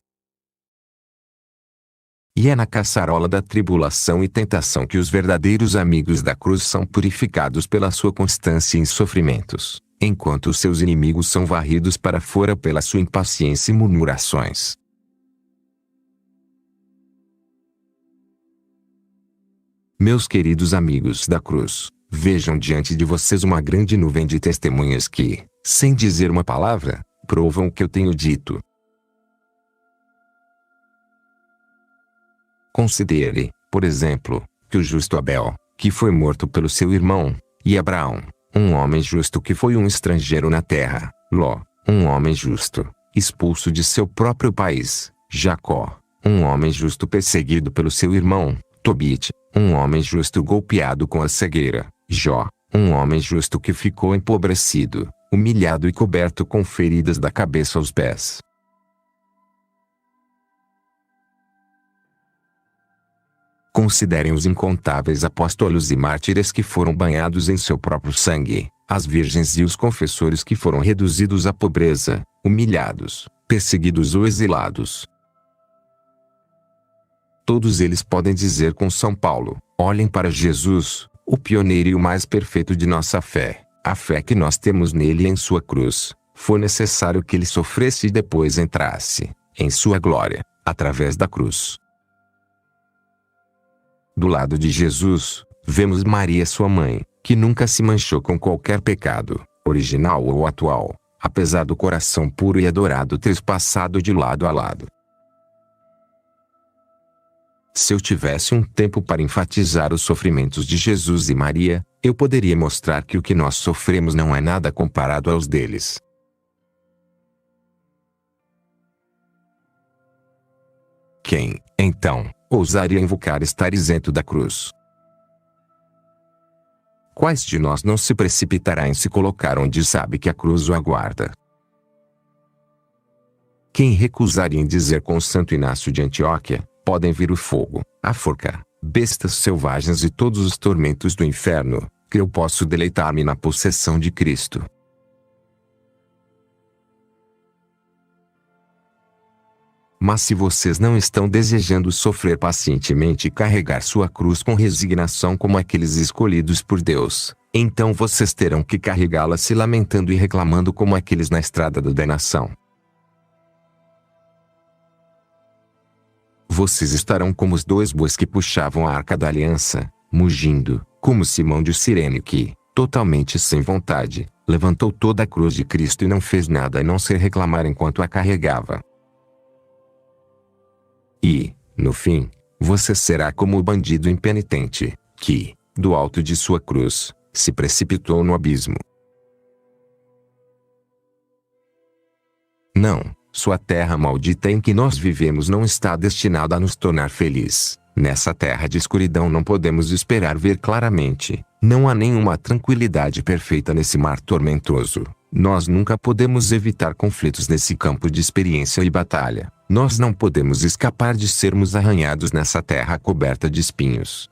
[SPEAKER 1] E é na caçarola da tribulação e tentação que os verdadeiros amigos da cruz são purificados pela sua constância em sofrimentos, enquanto os seus inimigos são varridos para fora pela sua impaciência e murmurações. Meus queridos amigos da cruz, vejam diante de vocês uma grande nuvem de testemunhas que, sem dizer uma palavra, provam o que eu tenho dito. Considere, por exemplo, que o justo Abel, que foi morto pelo seu irmão, e Abraão, um homem justo que foi um estrangeiro na terra, Ló, um homem justo, expulso de seu próprio país, Jacó, um homem justo perseguido pelo seu irmão, Tobit, um homem justo golpeado com a cegueira, Jó, um homem justo que ficou empobrecido, humilhado e coberto com feridas da cabeça aos pés. Considerem os incontáveis apóstolos e mártires que foram banhados em seu próprio sangue, as virgens e os confessores que foram reduzidos à pobreza, humilhados, perseguidos ou exilados. Todos eles podem dizer com São Paulo: olhem para Jesus, o pioneiro e o mais perfeito de nossa fé, a fé que nós temos nele e em sua cruz. Foi necessário que ele sofresse e depois entrasse, em sua glória, através da cruz. Do lado de Jesus, vemos Maria sua mãe, que nunca se manchou com qualquer pecado, original ou atual, apesar do coração puro e adorado ter passado de lado a lado. Se eu tivesse um tempo para enfatizar os sofrimentos de Jesus e Maria, eu poderia mostrar que o que nós sofremos não é nada comparado aos deles. Quem, então, ousaria invocar estar isento da cruz? Quais de nós não se precipitará em se colocar onde sabe que a cruz o aguarda? Quem recusaria em dizer com Santo Inácio de Antioquia: podem vir o fogo, a forca, bestas selvagens e todos os tormentos do inferno, que eu posso deleitar-me na possessão de Cristo. Mas se vocês não estão desejando sofrer pacientemente e carregar sua cruz com resignação como aqueles escolhidos por Deus, então vocês terão que carregá-la se lamentando e reclamando como aqueles na estrada da condenação. Vocês estarão como os 2 bois que puxavam a arca da aliança, mugindo, como Simão de Cirene que, totalmente sem vontade, levantou toda a cruz de Cristo e não fez nada a não ser reclamar enquanto a carregava. E, no fim, você será como o bandido impenitente, que, do alto de sua cruz, se precipitou no abismo. Não, sua terra maldita em que nós vivemos não está destinada a nos tornar felizes. Nessa terra de escuridão não podemos esperar ver claramente. Não há nenhuma tranquilidade perfeita nesse mar tormentoso. Nós nunca podemos evitar conflitos nesse campo de experiência e batalha. Nós não podemos escapar de sermos arranhados nessa terra coberta de espinhos.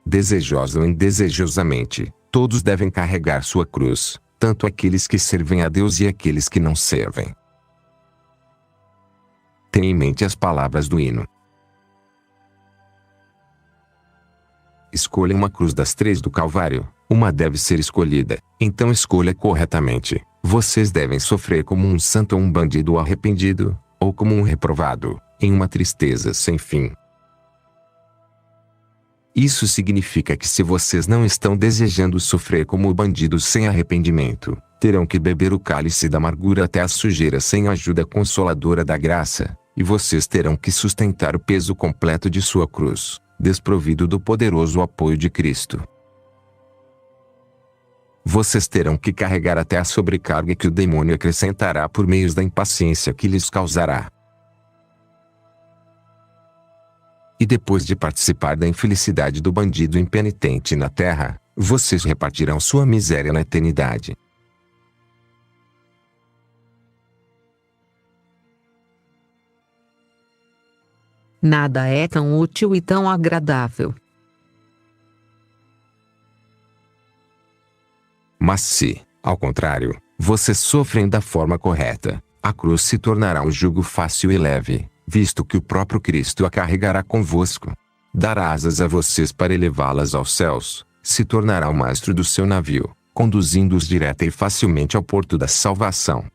[SPEAKER 1] Desejosa ou indesejosamente, todos devem carregar sua cruz, tanto aqueles que servem a Deus e aqueles que não servem. Tenha em mente as palavras do hino. Escolha uma cruz das 3 do Calvário, uma deve ser escolhida, então escolha corretamente. Vocês devem sofrer como um santo ou um bandido arrependido, ou como um reprovado, em uma tristeza sem fim. Isso significa que se vocês não estão desejando sofrer como bandidos sem arrependimento, terão que beber o cálice da amargura até a sujeira sem a ajuda consoladora da graça, e vocês terão que sustentar o peso completo de sua cruz, desprovido do poderoso apoio de Cristo. Vocês terão que carregar até a sobrecarga que o demônio acrescentará por meio da impaciência que lhes causará. E depois de participar da infelicidade do bandido impenitente na terra, vocês repartirão sua miséria na eternidade.
[SPEAKER 2] Nada é tão útil e tão agradável.
[SPEAKER 1] Mas se, ao contrário, vocês sofrem da forma correta, a cruz se tornará um jugo fácil e leve, visto que o próprio Cristo a carregará convosco. Dará asas a vocês para elevá-las aos céus, se tornará o mastro do seu navio, conduzindo-os direta e facilmente ao porto da salvação.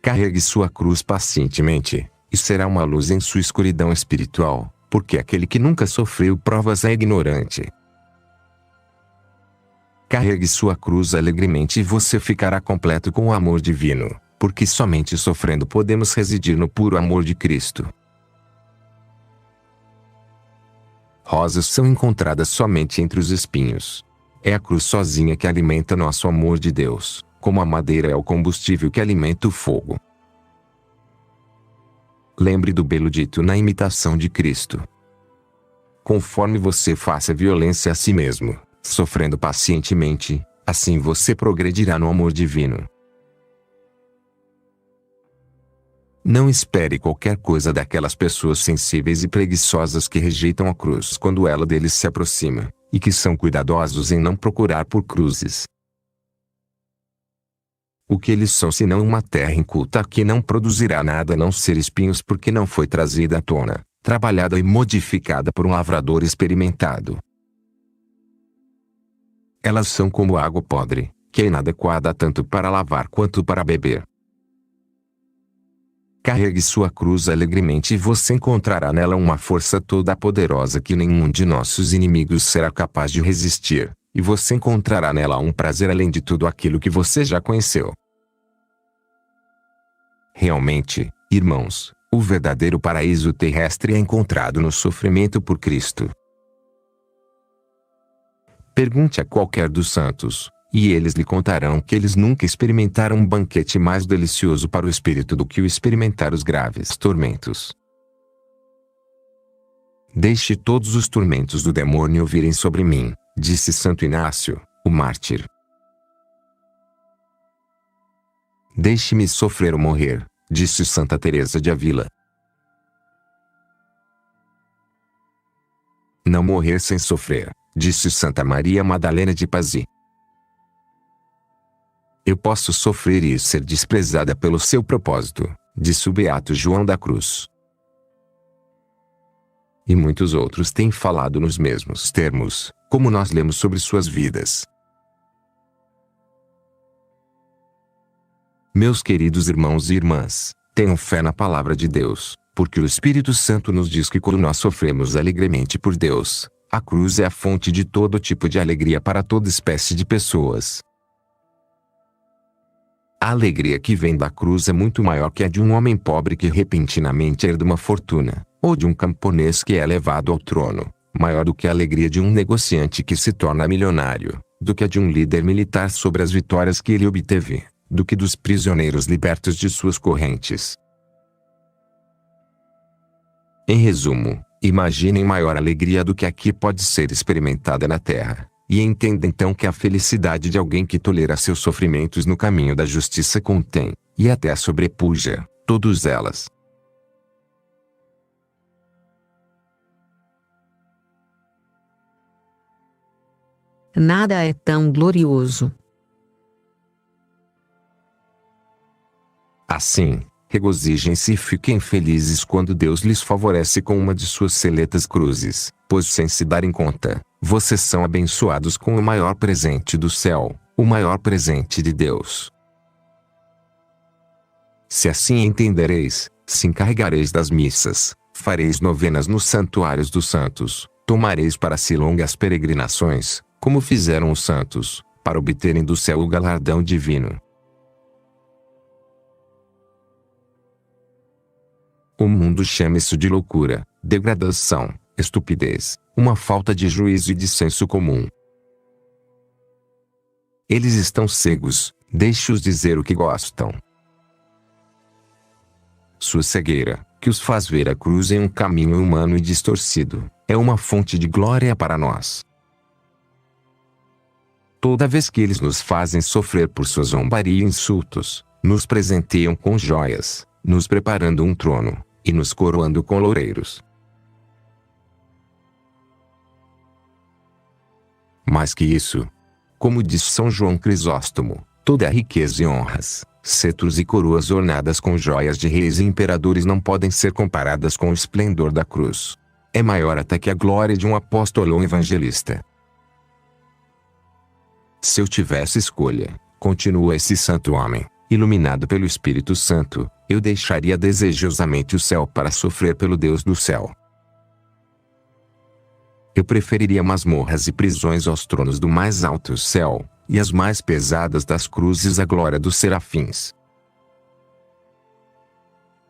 [SPEAKER 1] Carregue sua cruz pacientemente, e será uma luz em sua escuridão espiritual, porque aquele que nunca sofreu provas é ignorante. Carregue sua cruz alegremente e você ficará completo com o amor divino, porque somente sofrendo podemos residir no puro amor de Cristo. Rosas são encontradas somente entre os espinhos. É a cruz sozinha que alimenta nosso amor de Deus, como a madeira é o combustível que alimenta o fogo. Lembre do belo dito na imitação de Cristo. Conforme você faça violência a si mesmo, sofrendo pacientemente, assim você progredirá no amor divino. Não espere qualquer coisa daquelas pessoas sensíveis e preguiçosas que rejeitam a cruz quando ela deles se aproxima, e que são cuidadosos em não procurar por cruzes. O que eles são senão uma terra inculta que não produzirá nada a não ser espinhos porque não foi trazida à tona, trabalhada e modificada por um lavrador experimentado. Elas são como água podre, que é inadequada tanto para lavar quanto para beber. Carregue sua cruz alegremente e você encontrará nela uma força toda poderosa que nenhum de nossos inimigos será capaz de resistir, e você encontrará nela um prazer além de tudo aquilo que você já conheceu. Realmente, irmãos, o verdadeiro paraíso terrestre é encontrado no sofrimento por Cristo. Pergunte a qualquer dos santos, e eles lhe contarão que eles nunca experimentaram um banquete mais delicioso para o espírito do que o experimentar os graves tormentos. Deixe todos os tormentos do demônio virem sobre mim, disse Santo Inácio, o mártir. Deixe-me sofrer ou morrer, disse Santa Teresa de Ávila. Não morrer sem sofrer, disse Santa Maria Madalena de Pazzi. Eu posso sofrer e ser desprezada pelo seu propósito, disse o beato João da Cruz. E muitos outros têm falado nos mesmos termos, como nós lemos sobre suas vidas. Meus queridos irmãos e irmãs, Tenham fé na palavra de Deus, porque o Espírito Santo nos diz que quando nós sofremos alegremente por Deus, a cruz é a fonte de todo tipo de alegria para toda espécie de pessoas. A alegria que vem da cruz é muito maior que a de um homem pobre que repentinamente herda uma fortuna, ou de um camponês que é elevado ao trono, maior do que a alegria de um negociante que se torna milionário, do que a de um líder militar sobre as vitórias que ele obteve, do que dos prisioneiros libertos de suas correntes. Em resumo, imaginem maior alegria do que a que pode ser experimentada na terra, e entenda então que a felicidade de alguém que tolera seus sofrimentos no caminho da justiça contém, e até sobrepuja, todas elas.
[SPEAKER 2] Nada é tão glorioso.
[SPEAKER 1] Assim, regozijem-se e fiquem felizes quando Deus lhes favorece com uma de suas seletas cruzes, pois sem se darem conta, vocês são abençoados com o maior presente do céu, o maior presente de Deus. Se assim entendereis, se encarregareis das missas, fareis novenas nos santuários dos santos, tomareis para si longas peregrinações, como fizeram os santos, para obterem do céu o galardão divino. O mundo chama isso de loucura, degradação, estupidez, uma falta de juízo e de senso comum. Eles estão cegos, deixe-os dizer o que gostam. Sua cegueira, que os faz ver a cruz em um caminho humano e distorcido, é uma fonte de glória para nós. Toda vez que eles nos fazem sofrer por sua zombaria e insultos, nos presenteiam com joias, nos preparando um trono, e nos coroando com loureiros. Mais que isso, como diz São João Crisóstomo, toda a riqueza e honras, cetros e coroas ornadas com joias de reis e imperadores não podem ser comparadas com o esplendor da cruz. É maior até que a glória de um apóstolo ou evangelista. Se eu tivesse escolha, continua esse santo homem, iluminado pelo Espírito Santo, eu deixaria desejosamente o céu para sofrer pelo Deus do céu. Eu preferiria masmorras e prisões aos tronos do mais alto céu, e as mais pesadas das cruzes à glória dos serafins.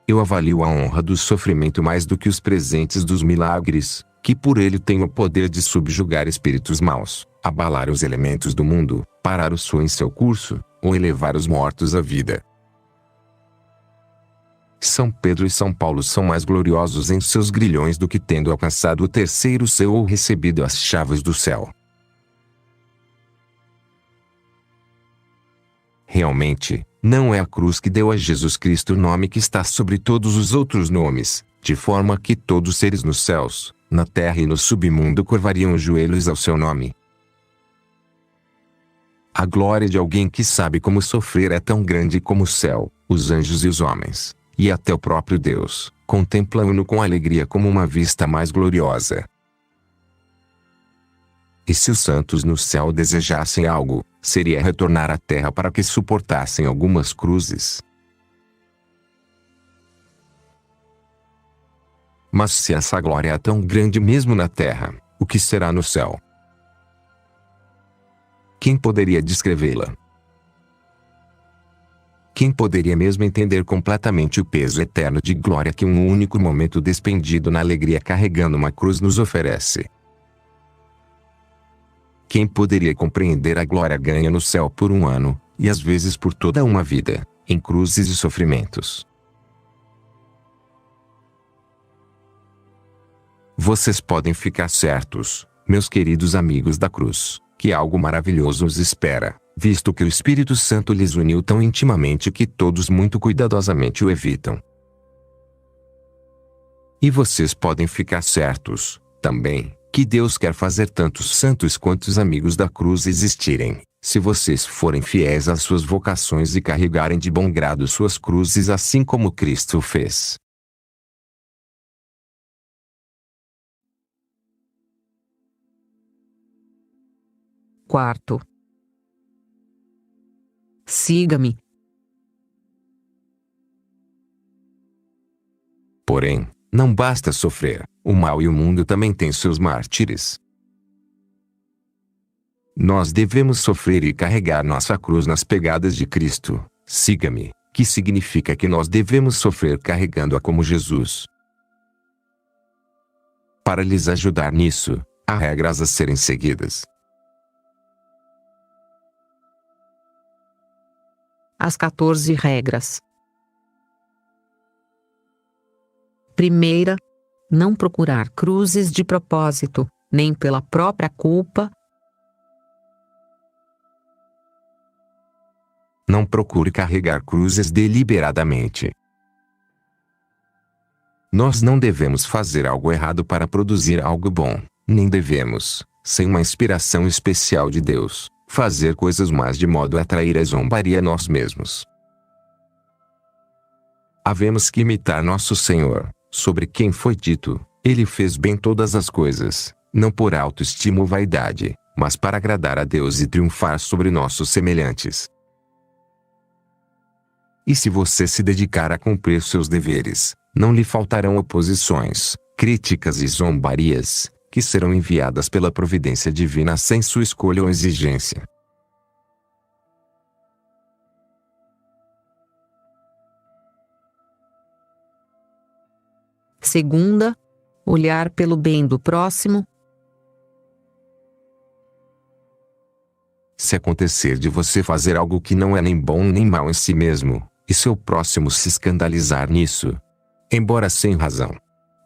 [SPEAKER 1] Eu avalio a honra do sofrimento mais do que os presentes dos milagres, que por ele têm o poder de subjugar espíritos maus, abalar os elementos do mundo, parar o sol em seu curso, ou elevar os mortos à vida. São Pedro e São Paulo são mais gloriosos em seus grilhões do que tendo alcançado o terceiro céu ou recebido as chaves do céu. Realmente, não é a cruz que deu a Jesus Cristo o nome que está sobre todos os outros nomes, de forma que todos os seres nos céus, na terra e no submundo curvariam os joelhos ao seu nome. A glória de alguém que sabe como sofrer é tão grande como o céu, os anjos e os homens, e até o próprio Deus, contemplam-no com alegria como uma vista mais gloriosa. E se os santos no céu desejassem algo, seria retornar à terra para que suportassem algumas cruzes. Mas se essa glória é tão grande mesmo na terra, o que será no céu? Quem poderia descrevê-la? Quem poderia mesmo entender completamente o peso eterno de glória que um único momento despendido na alegria carregando uma cruz nos oferece? Quem poderia compreender a glória ganha no céu por um ano, e às vezes por toda uma vida, em cruzes e sofrimentos? Vocês podem ficar certos, meus queridos amigos da cruz, que algo maravilhoso os espera, visto que o Espírito Santo lhes uniu tão intimamente que todos muito cuidadosamente o evitam. E vocês podem ficar certos, também, que Deus quer fazer tantos santos quantos amigos da cruz existirem, se vocês forem fiéis às suas vocações e carregarem de bom grado suas cruzes assim como Cristo o fez.
[SPEAKER 2] Quarto. Siga-me.
[SPEAKER 1] Porém, não basta sofrer, o mal e o mundo também têm seus mártires. Nós devemos sofrer e carregar nossa cruz nas pegadas de Cristo. Siga-me, que significa que nós devemos sofrer carregando-a como Jesus. Para lhes ajudar nisso, há regras a serem seguidas.
[SPEAKER 2] As 14 regras. Primeira, não procurar cruzes de propósito, nem pela própria culpa.
[SPEAKER 1] Não procure carregar cruzes deliberadamente. Nós não devemos fazer algo errado para produzir algo bom, nem devemos, sem uma inspiração especial de Deus, fazer coisas más de modo a atrair a zombaria a nós mesmos. Havemos que imitar nosso Senhor, sobre quem foi dito, Ele fez bem todas as coisas, não por autoestima ou vaidade, mas para agradar a Deus e triunfar sobre nossos semelhantes. E se você se dedicar a cumprir seus deveres, não lhe faltarão oposições, críticas e zombarias, que serão enviadas pela providência divina sem sua escolha ou exigência.
[SPEAKER 2] Segunda, olhar pelo bem do próximo.
[SPEAKER 1] Se acontecer de você fazer algo que não é nem bom nem mal em si mesmo, e seu próximo se escandalizar nisso, embora sem razão,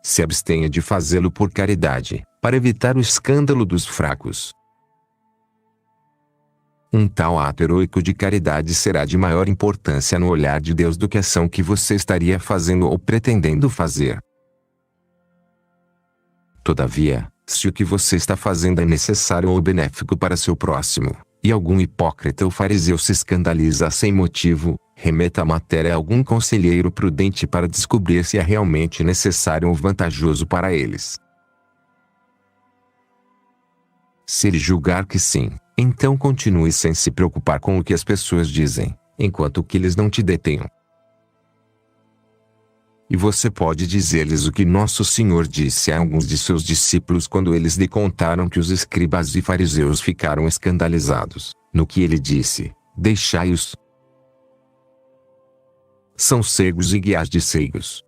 [SPEAKER 1] se abstenha de fazê-lo por caridade, para evitar o escândalo dos fracos. Um tal ato heroico de caridade será de maior importância no olhar de Deus do que a ação que você estaria fazendo ou pretendendo fazer. Todavia, se o que você está fazendo é necessário ou benéfico para seu próximo, e algum hipócrita ou fariseu se escandaliza sem motivo, remeta a matéria a algum conselheiro prudente para descobrir se é realmente necessário ou vantajoso para eles. Se ele julgar que sim, então continue sem se preocupar com o que as pessoas dizem, enquanto que eles não te detenham. E você pode dizer-lhes o que Nosso Senhor disse a alguns de seus discípulos quando eles lhe contaram que os escribas e fariseus ficaram escandalizados, no que ele disse: deixai-os. São cegos e guias de cegos.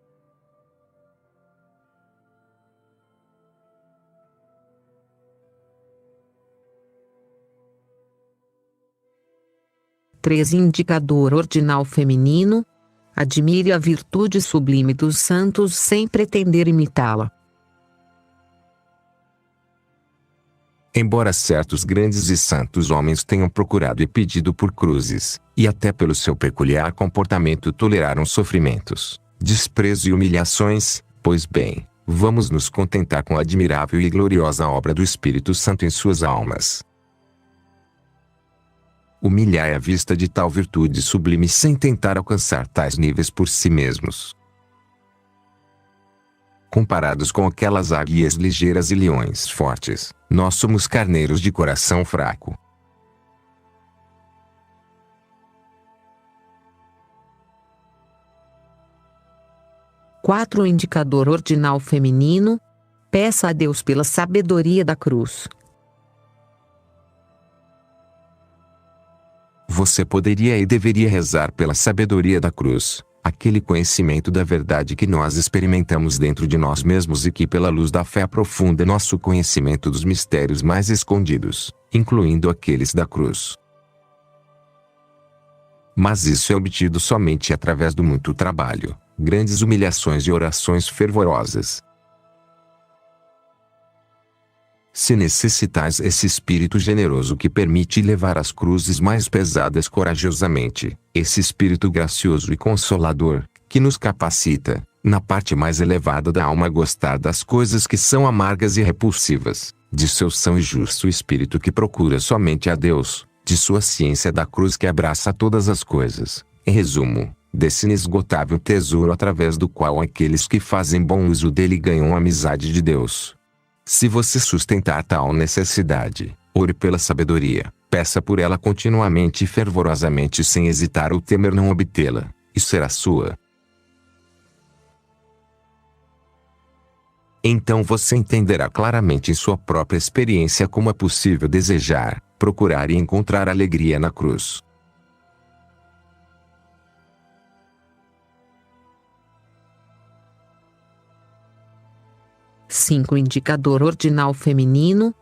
[SPEAKER 2] Três, indicador ordinal feminino. Admire a virtude sublime dos santos sem pretender imitá-la.
[SPEAKER 1] Embora certos grandes e santos homens tenham procurado e pedido por cruzes, e até pelo seu peculiar comportamento toleraram sofrimentos, desprezo e humilhações, pois bem, vamos nos contentar com a admirável e gloriosa obra do Espírito Santo em suas almas. Humilhai a vista de tal virtude sublime sem tentar alcançar tais níveis por si mesmos. Comparados com aquelas águias ligeiras e leões fortes, nós somos carneiros de coração fraco.
[SPEAKER 2] Quatro, indicador ordinal feminino. Peça a Deus pela sabedoria da cruz.
[SPEAKER 1] Você poderia e deveria rezar pela sabedoria da cruz, aquele conhecimento da verdade que nós experimentamos dentro de nós mesmos e que pela luz da fé aprofunda nosso conhecimento dos mistérios mais escondidos, incluindo aqueles da cruz. Mas isso é obtido somente através do muito trabalho, grandes humilhações e orações fervorosas. Se necessitais esse espírito generoso que permite levar as cruzes mais pesadas corajosamente, esse espírito gracioso e consolador, que nos capacita, na parte mais elevada da alma a gostar das coisas que são amargas e repulsivas, de seu são e justo espírito que procura somente a Deus, de sua ciência da cruz que abraça todas as coisas, em resumo, desse inesgotável tesouro através do qual aqueles que fazem bom uso dele ganham a amizade de Deus. Se você sustentar tal necessidade, ore pela sabedoria, peça por ela continuamente e fervorosamente sem hesitar ou temer não obtê-la, e será sua. Então você entenderá claramente em sua própria experiência como é possível desejar, procurar e encontrar alegria na cruz.
[SPEAKER 2] Indicador ordinal feminino.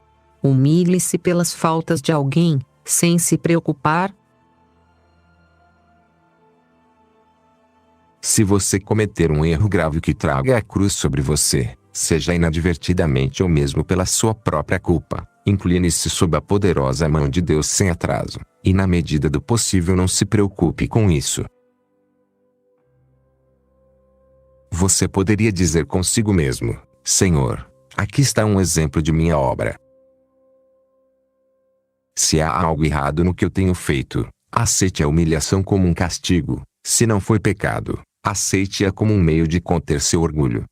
[SPEAKER 2] Humilhe-se pelas faltas de alguém, sem se preocupar.
[SPEAKER 1] Se você cometer um erro grave que traga a cruz sobre você, seja inadvertidamente ou mesmo pela sua própria culpa, incline-se sob a poderosa mão de Deus sem atraso, e na medida do possível não se preocupe com isso. Você poderia dizer consigo mesmo: Senhor, aqui está um exemplo de minha obra. Se há algo errado no que eu tenho feito, aceite a humilhação como um castigo. Se não foi pecado, aceite-a como um meio de conter seu orgulho.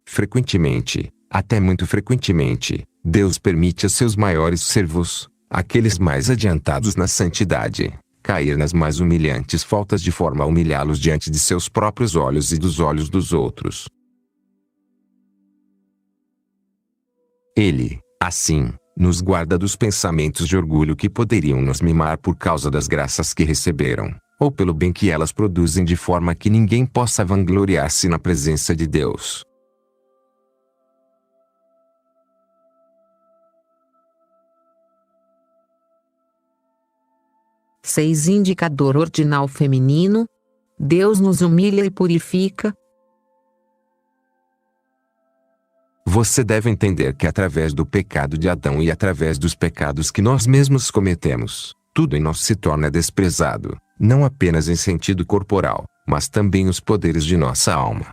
[SPEAKER 1] Frequentemente, até muito frequentemente, Deus permite a seus maiores servos, aqueles mais adiantados na santidade, cair nas mais humilhantes faltas de forma a humilhá-los diante de seus próprios olhos e dos olhos dos outros. Ele, assim, nos guarda dos pensamentos de orgulho que poderiam nos mimar por causa das graças que receberam, ou pelo bem que elas produzem, de forma que ninguém possa vangloriar-se na presença de Deus.
[SPEAKER 2] Indicador ordinal feminino. Deus nos humilha e purifica.
[SPEAKER 1] Você deve entender que através do pecado de Adão e através dos pecados que nós mesmos cometemos, tudo em nós se torna desprezado, não apenas em sentido corporal, mas também os poderes de nossa alma.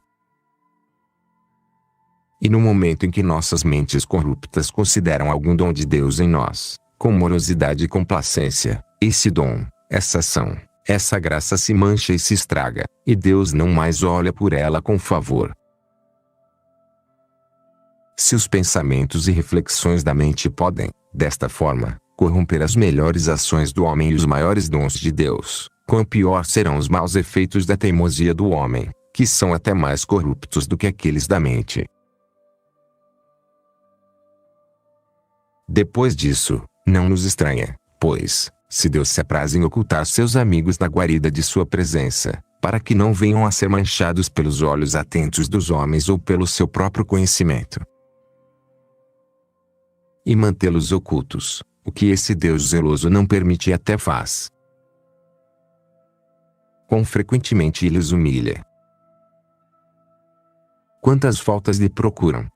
[SPEAKER 1] E no momento em que nossas mentes corruptas consideram algum dom de Deus em nós, com morosidade e complacência, esse dom, essa ação, essa graça se mancha e se estraga, e Deus não mais olha por ela com favor. Se os pensamentos e reflexões da mente podem, desta forma, corromper as melhores ações do homem e os maiores dons de Deus, quão pior serão os maus efeitos da teimosia do homem, que são até mais corruptos do que aqueles da mente. Depois disso, não nos estranha, pois, se Deus se apraz em ocultar seus amigos na guarida de sua presença, para que não venham a ser manchados pelos olhos atentos dos homens ou pelo seu próprio conhecimento, e mantê-los ocultos, o que esse Deus zeloso não permite e até faz. Quão frequentemente ele os humilha. Quantas faltas lhe procuram.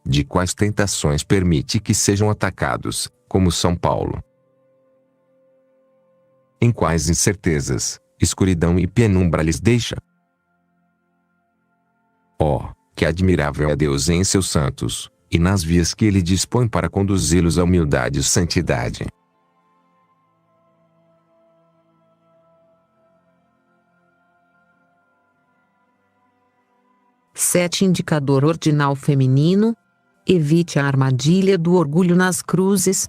[SPEAKER 1] De quais tentações permite que sejam atacados, como São Paulo. Em quais incertezas, escuridão e penumbra lhes deixa. Oh, que admirável é Deus em seus santos, e nas vias que ele dispõe para conduzi-los à humildade e santidade.
[SPEAKER 2] Indicador ordinal feminino. Evite a armadilha do orgulho nas cruzes.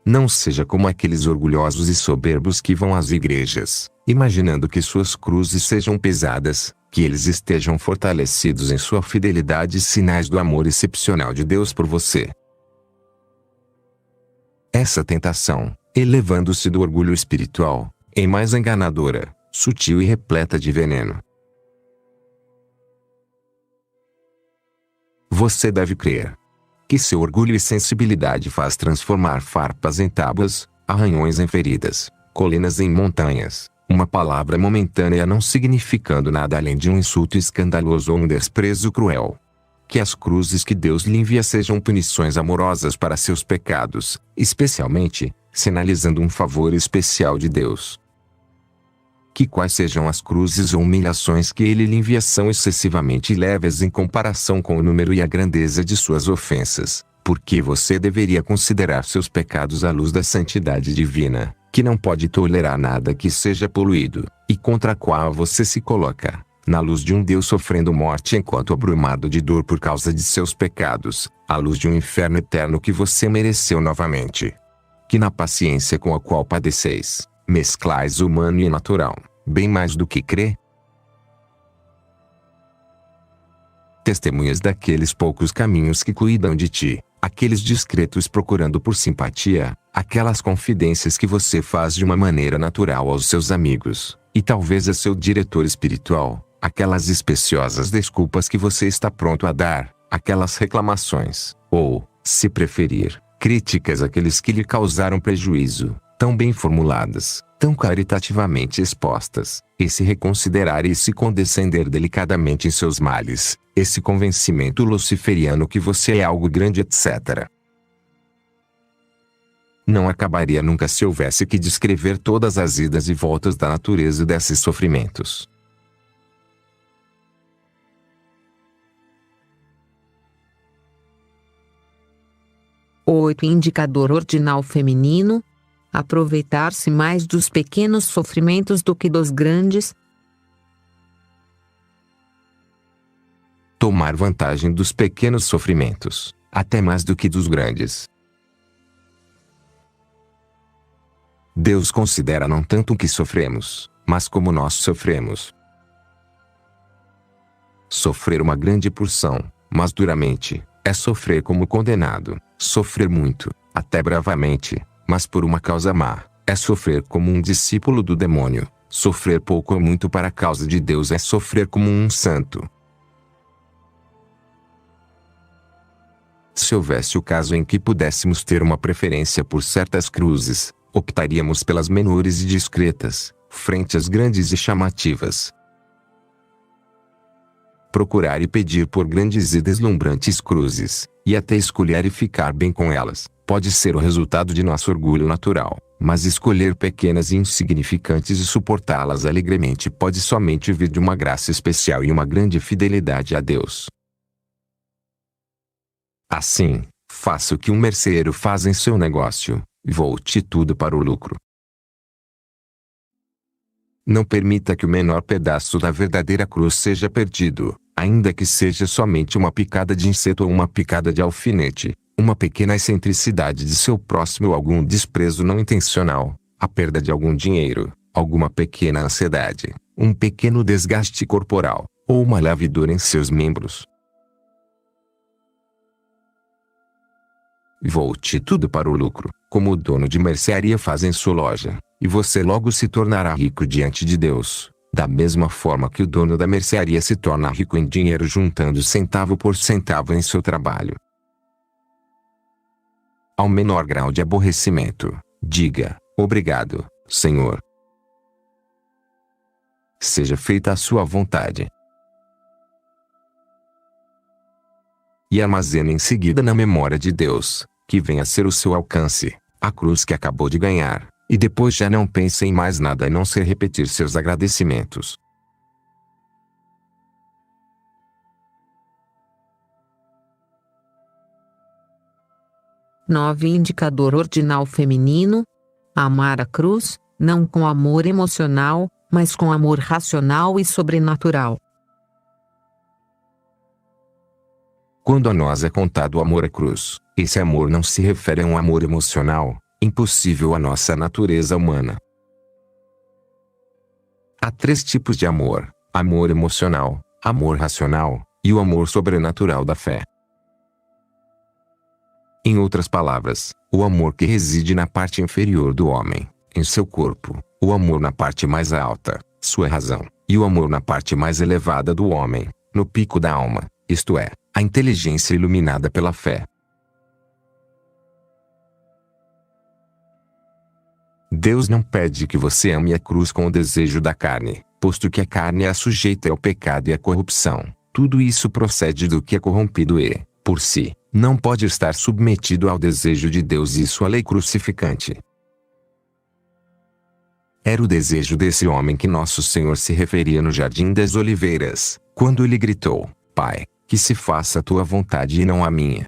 [SPEAKER 1] Não seja como aqueles orgulhosos e soberbos que vão às igrejas, imaginando que suas cruzes sejam pesadas, que eles estejam fortalecidos em sua fidelidade e sinais do amor excepcional de Deus por você. Essa tentação, elevando-se do orgulho espiritual, é mais enganadora, sutil e repleta de veneno. Você deve crer que seu orgulho e sensibilidade faz transformar farpas em tábuas, arranhões em feridas, colinas em montanhas, uma palavra momentânea não significando nada além de um insulto escandaloso ou um desprezo cruel. Que as cruzes que Deus lhe envia sejam punições amorosas para seus pecados, especialmente, sinalizando um favor especial de Deus. Que quais sejam as cruzes ou humilhações que ele lhe envia são excessivamente leves em comparação com o número e a grandeza de suas ofensas, porque você deveria considerar seus pecados à luz da santidade divina, que não pode tolerar nada que seja poluído, e contra a qual você se coloca, na luz de um Deus sofrendo morte enquanto abrumado de dor por causa de seus pecados, à luz de um inferno eterno que você mereceu novamente. Que na paciência com a qual padeceis, mesclais humano e natural, bem mais do que crê? Testemunhas daqueles poucos caminhos que cuidam de ti, aqueles discretos procurando por simpatia, aquelas confidências que você faz de uma maneira natural aos seus amigos, e talvez a seu diretor espiritual, aquelas especiosas desculpas que você está pronto a dar, aquelas reclamações, ou, se preferir, críticas àqueles que lhe causaram prejuízo, tão bem formuladas, tão caritativamente expostas, esse reconsiderar e se condescender delicadamente em seus males, esse convencimento luciferiano que você é algo grande, etc. Não acabaria nunca se houvesse que descrever todas as idas e voltas da natureza desses sofrimentos.
[SPEAKER 2] Indicador ordinal feminino: aproveitar-se mais dos pequenos sofrimentos do que dos grandes.
[SPEAKER 1] Tomar vantagem dos pequenos sofrimentos, até mais do que dos grandes. Deus considera não tanto o que sofremos, mas como nós sofremos. Sofrer uma grande porção, mas duramente, é sofrer como condenado. Sofrer muito, até bravamente, mas por uma causa má, é sofrer como um discípulo do demônio. Sofrer pouco ou muito para a causa de Deus é sofrer como um santo. Se houvesse o caso em que pudéssemos ter uma preferência por certas cruzes, optaríamos pelas menores e discretas, frente às grandes e chamativas. Procurar e pedir por grandes e deslumbrantes cruzes, e até escolher e ficar bem com elas, pode ser o resultado de nosso orgulho natural, mas escolher pequenas e insignificantes e suportá-las alegremente pode somente vir de uma graça especial e uma grande fidelidade a Deus. Assim, faça o que um merceeiro faz em seu negócio, volte tudo para o lucro. Não permita que o menor pedaço da verdadeira cruz seja perdido, ainda que seja somente uma picada de inseto ou uma picada de alfinete, uma pequena excentricidade de seu próximo ou algum desprezo não intencional, a perda de algum dinheiro, alguma pequena ansiedade, um pequeno desgaste corporal, ou uma leve dor em seus membros. Volte tudo para o lucro, como o dono de mercearia faz em sua loja, e você logo se tornará rico diante de Deus, da mesma forma que o dono da mercearia se torna rico em dinheiro juntando centavo por centavo em seu trabalho. Ao menor grau de aborrecimento, diga: obrigado, Senhor. Seja feita a sua vontade. E armazene em seguida na memória de Deus, que venha a ser o seu alcance, a cruz que acabou de ganhar, e depois já não pense em mais nada a não ser repetir seus agradecimentos.
[SPEAKER 2] Indicador ordinal feminino: amar a cruz, não com amor emocional, mas com amor racional e sobrenatural.
[SPEAKER 1] Quando a nós é contado o amor à cruz, esse amor não se refere a um amor emocional, impossível à nossa natureza humana. Há 3 tipos de amor: amor emocional, amor racional, e o amor sobrenatural da fé. Em outras palavras, o amor que reside na parte inferior do homem, em seu corpo, o amor na parte mais alta, sua razão, e o amor na parte mais elevada do homem, no pico da alma, isto é, a inteligência iluminada pela fé. Deus não pede que você ame a cruz com o desejo da carne, posto que a carne é sujeita ao pecado e à corrupção. Tudo isso procede do que é corrompido e, por si, não pode estar submetido ao desejo de Deus e sua lei crucificante. Era o desejo desse homem que nosso Senhor se referia no Jardim das Oliveiras, quando ele gritou: Pai, que se faça a tua vontade e não a minha.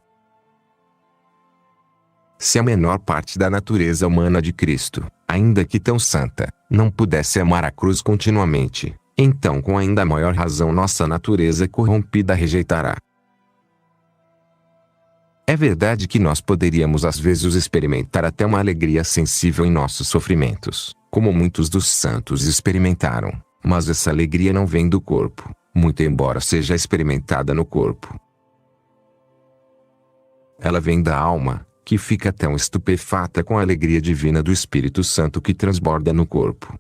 [SPEAKER 1] Se a menor parte da natureza humana de Cristo, ainda que tão santa, não pudesse amar a cruz continuamente, então com ainda maior razão nossa natureza corrompida a rejeitará. É verdade que nós poderíamos às vezes experimentar até uma alegria sensível em nossos sofrimentos, como muitos dos santos experimentaram, mas essa alegria não vem do corpo, muito embora seja experimentada no corpo. Ela vem da alma, que fica tão estupefata com a alegria divina do Espírito Santo que transborda no corpo.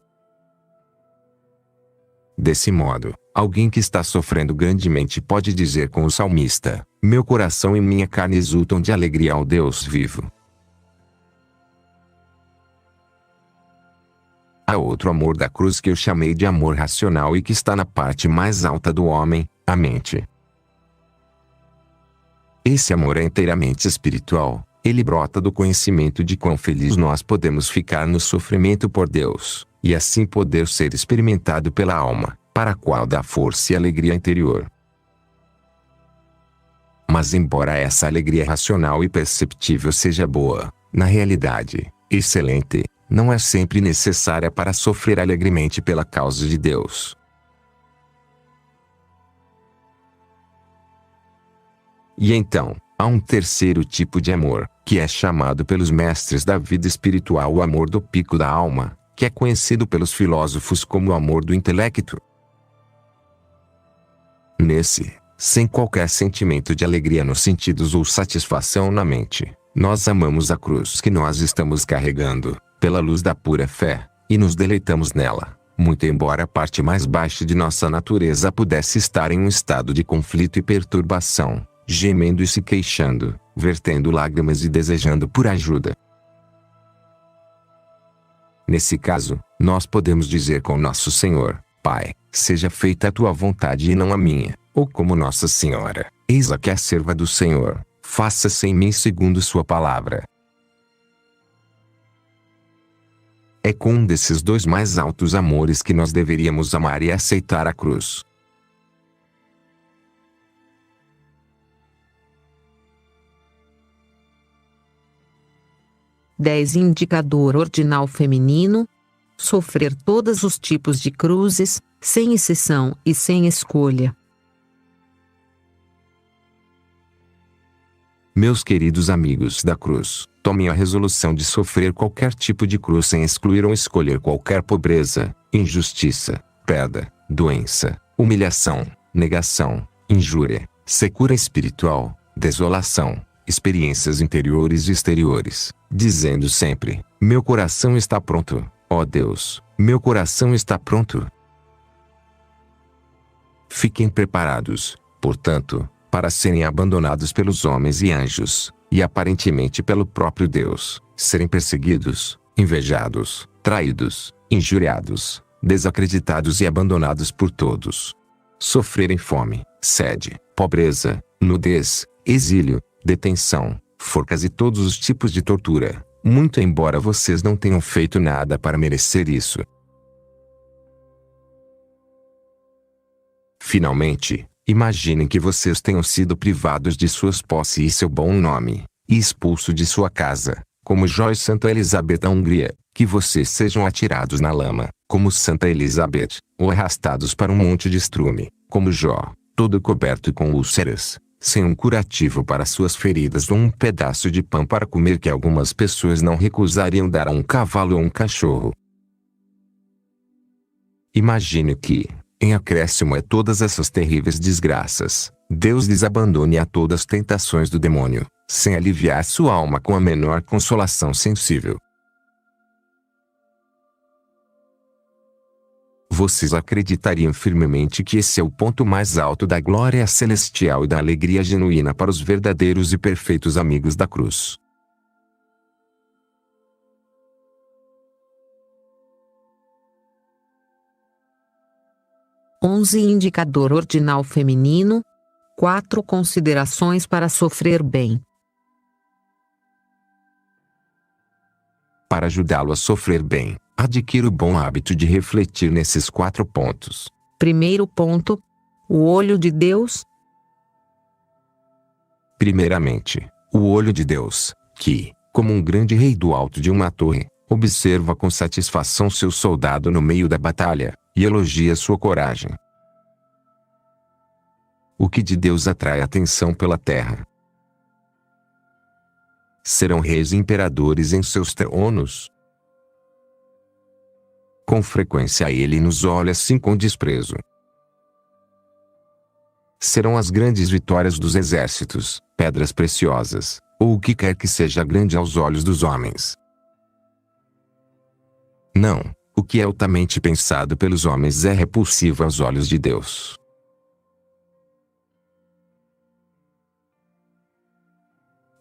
[SPEAKER 1] Desse modo, alguém que está sofrendo grandemente pode dizer com o salmista: meu coração e minha carne exultam de alegria ao Deus vivo. Há outro amor da cruz que eu chamei de amor racional e que está na parte mais alta do homem, a mente. Esse amor é inteiramente espiritual, ele brota do conhecimento de quão feliz nós podemos ficar no sofrimento por Deus, e assim poder ser experimentado pela alma, para a qual dá força e alegria interior. Mas embora essa alegria racional e perceptível seja boa, na realidade, excelente, não é sempre necessária para sofrer alegremente pela causa de Deus. E então, há um terceiro tipo de amor, que é chamado pelos mestres da vida espiritual o amor do pico da alma, que é conhecido pelos filósofos como o amor do intelecto. Nesse, sem qualquer sentimento de alegria nos sentidos ou satisfação na mente, nós amamos a cruz que nós estamos carregando, pela luz da pura fé, e nos deleitamos nela, muito embora a parte mais baixa de nossa natureza pudesse estar em um estado de conflito e perturbação, gemendo e se queixando, vertendo lágrimas e desejando por ajuda. Nesse caso, nós podemos dizer com nosso Senhor: Pai, seja feita a tua vontade e não a minha, ou como Nossa Senhora, eis aqui a serva do Senhor, faça-se em mim segundo sua palavra. É com um desses dois mais altos amores que nós deveríamos amar e aceitar a cruz.
[SPEAKER 2] Indicador ordinal feminino: sofrer todos os tipos de cruzes, sem exceção e sem escolha.
[SPEAKER 1] Meus queridos amigos da cruz, tomem a resolução de sofrer qualquer tipo de cruz sem excluir ou escolher qualquer pobreza, injustiça, perda, doença, humilhação, negação, injúria, secura espiritual, desolação, experiências interiores e exteriores, dizendo sempre: meu coração está pronto, ó Deus, meu coração está pronto. Fiquem preparados, portanto, para serem abandonados pelos homens e anjos, e aparentemente pelo próprio Deus, serem perseguidos, invejados, traídos, injuriados, desacreditados e abandonados por todos. Sofrerem fome, sede, pobreza, nudez, exílio, detenção, forcas e todos os tipos de tortura, muito embora vocês não tenham feito nada para merecer isso. Finalmente, imaginem que vocês tenham sido privados de suas posses e seu bom nome, e expulso de sua casa, como Jó e Santa Elizabeth da Hungria, que vocês sejam atirados na lama, como Santa Elizabeth, ou arrastados para um monte de estrume, como Jó, todo coberto com úlceras, sem um curativo para suas feridas ou um pedaço de pão para comer que algumas pessoas não recusariam dar a um cavalo ou um cachorro. Imagine que, em acréscimo a todas essas terríveis desgraças, Deus lhes abandone a todas as tentações do demônio, sem aliviar sua alma com a menor consolação sensível. Vocês acreditariam firmemente que esse é o ponto mais alto da glória celestial e da alegria genuína para os verdadeiros e perfeitos amigos da cruz.
[SPEAKER 2] Indicador ordinal feminino: 4 considerações para sofrer bem.
[SPEAKER 1] Para ajudá-lo a sofrer bem, adquira o bom hábito de refletir nesses 4 pontos.
[SPEAKER 2] Primeiro ponto: o olho de Deus.
[SPEAKER 1] Primeiramente, o olho de Deus, que, como um grande rei do alto de uma torre, observa com satisfação seu soldado no meio da batalha, e elogia sua coragem. O que de Deus atrai atenção pela terra? Serão reis e imperadores em seus tronos? Com frequência ele nos olha assim com desprezo. Serão as grandes vitórias dos exércitos, pedras preciosas, ou o que quer que seja grande aos olhos dos homens. Não, o que é altamente pensado pelos homens é repulsivo aos olhos de Deus.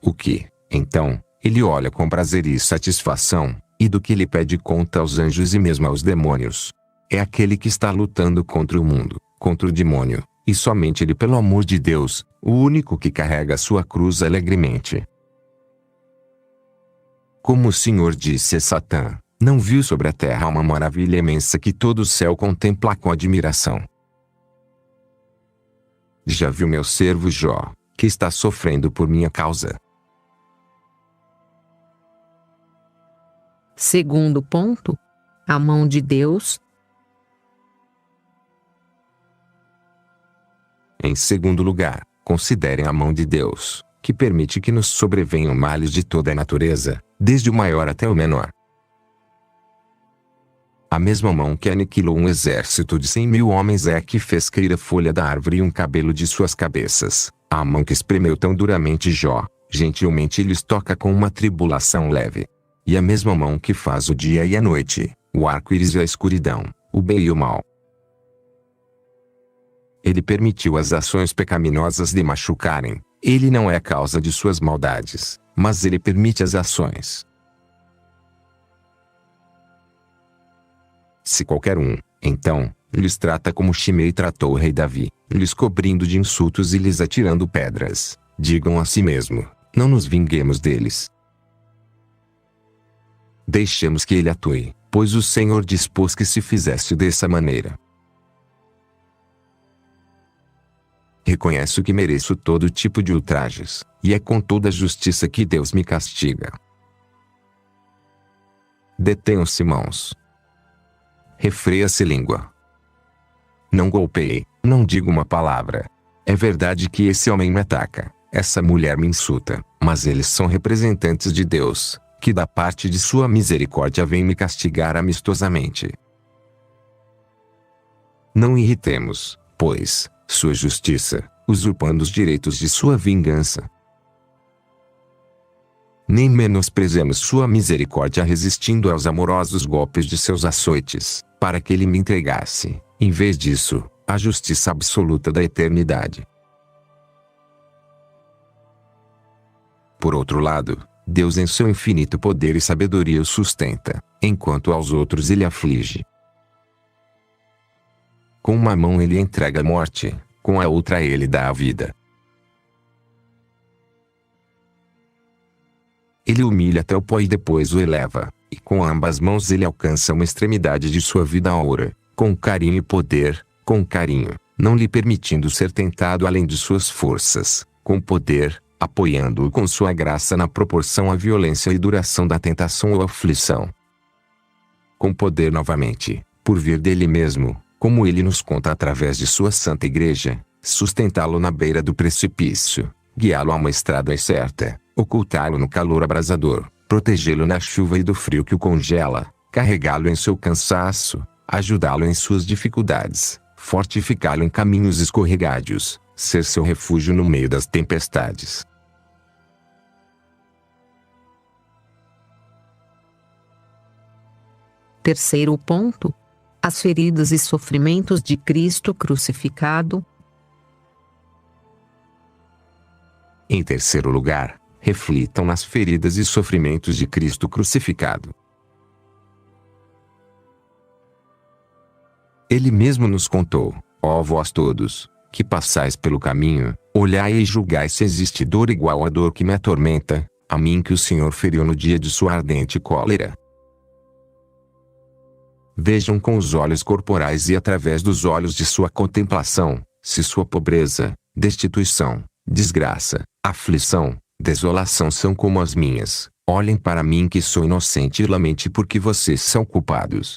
[SPEAKER 1] O que, então, ele olha com prazer e satisfação, e do que ele pede conta aos anjos e mesmo aos demônios. É aquele que está lutando contra o mundo, contra o demônio, e somente ele, pelo amor de Deus, o único que carrega sua cruz alegremente. Como o Senhor disse a Satã, não viu sobre a terra uma maravilha imensa que todo o céu contempla com admiração? Já viu meu servo Jó, que está sofrendo por minha causa?
[SPEAKER 2] Segundo ponto, a mão de Deus.
[SPEAKER 1] Em segundo lugar, considerem a mão de Deus, que permite que nos sobrevenham males de toda a natureza, desde o maior até o menor. A mesma mão que aniquilou um exército de 100.000 homens é a que fez cair a folha da árvore e um cabelo de suas cabeças. A mão que espremeu tão duramente Jó, gentilmente lhes toca com uma tribulação leve. E a mesma mão que faz o dia e a noite, o arco-íris e a escuridão, o bem e o mal. Ele permitiu as ações pecaminosas de machucarem. Ele não é a causa de suas maldades, mas ele permite as ações. Se qualquer um, então, lhes trata como Shimei tratou o rei Davi, lhes cobrindo de insultos e lhes atirando pedras, digam a si mesmo, não nos vinguemos deles. Deixemos que ele atue, pois o Senhor dispôs que se fizesse dessa maneira. Reconheço que mereço todo tipo de ultrajes, e é com toda a justiça que Deus me castiga. Detenham-se mãos. Refreia-se língua. Não golpeie, não diga uma palavra. É verdade que esse homem me ataca, essa mulher me insulta, mas eles são representantes de Deus, que da parte de sua misericórdia vem me castigar amistosamente. Não irritemos, pois, sua justiça, usurpando os direitos de sua vingança. Nem menosprezemos sua misericórdia resistindo aos amorosos golpes de seus açoites, para que ele me entregasse, em vez disso, a justiça absoluta da eternidade. Por outro lado, Deus em seu infinito poder e sabedoria o sustenta, enquanto aos outros ele aflige. Com uma mão ele entrega a morte, com a outra ele dá a vida. Ele humilha até o pó e depois o eleva, e com ambas mãos ele alcança uma extremidade de sua vida aura, com carinho e poder, com carinho, não lhe permitindo ser tentado além de suas forças, com poder, apoiando-o com sua graça na proporção à violência e duração da tentação ou aflição. Com poder novamente, por vir dele mesmo, como ele nos conta através de sua santa igreja, sustentá-lo na beira do precipício, guiá-lo a uma estrada incerta, ocultá-lo no calor abrasador, protegê-lo na chuva e do frio que o congela, carregá-lo em seu cansaço, ajudá-lo em suas dificuldades, fortificá-lo em caminhos escorregadios, ser seu refúgio no meio das tempestades.
[SPEAKER 2] Terceiro ponto: as feridas e sofrimentos de Cristo crucificado.
[SPEAKER 1] Em terceiro lugar, reflitam nas feridas e sofrimentos de Cristo crucificado. Ele mesmo nos contou, ó vós todos, que passais pelo caminho, olhai e julgai se existe dor igual à dor que me atormenta, a mim que o Senhor feriu no dia de sua ardente cólera. Vejam com os olhos corporais e através dos olhos de sua contemplação, se sua pobreza, destituição, desgraça, aflição, desolação são como as minhas. Olhem para mim que sou inocente e lamente porque vocês são culpados.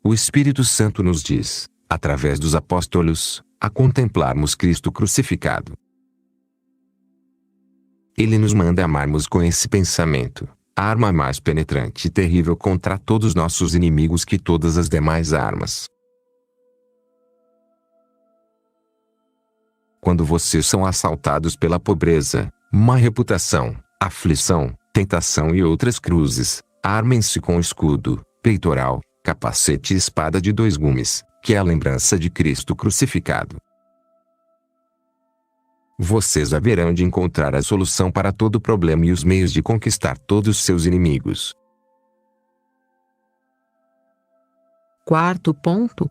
[SPEAKER 1] O Espírito Santo nos diz, através dos apóstolos, a contemplarmos Cristo crucificado. Ele nos manda amarmos com esse pensamento, a arma mais penetrante e terrível contra todos nossos inimigos que todas as demais armas. Quando vocês são assaltados pela pobreza, má reputação, aflição, tentação e outras cruzes, armem-se com escudo, peitoral, capacete e espada de 2 gumes, que é a lembrança de Cristo crucificado. Vocês haverão de encontrar a solução para todo problema e os meios de conquistar todos os seus inimigos.
[SPEAKER 2] Quarto ponto.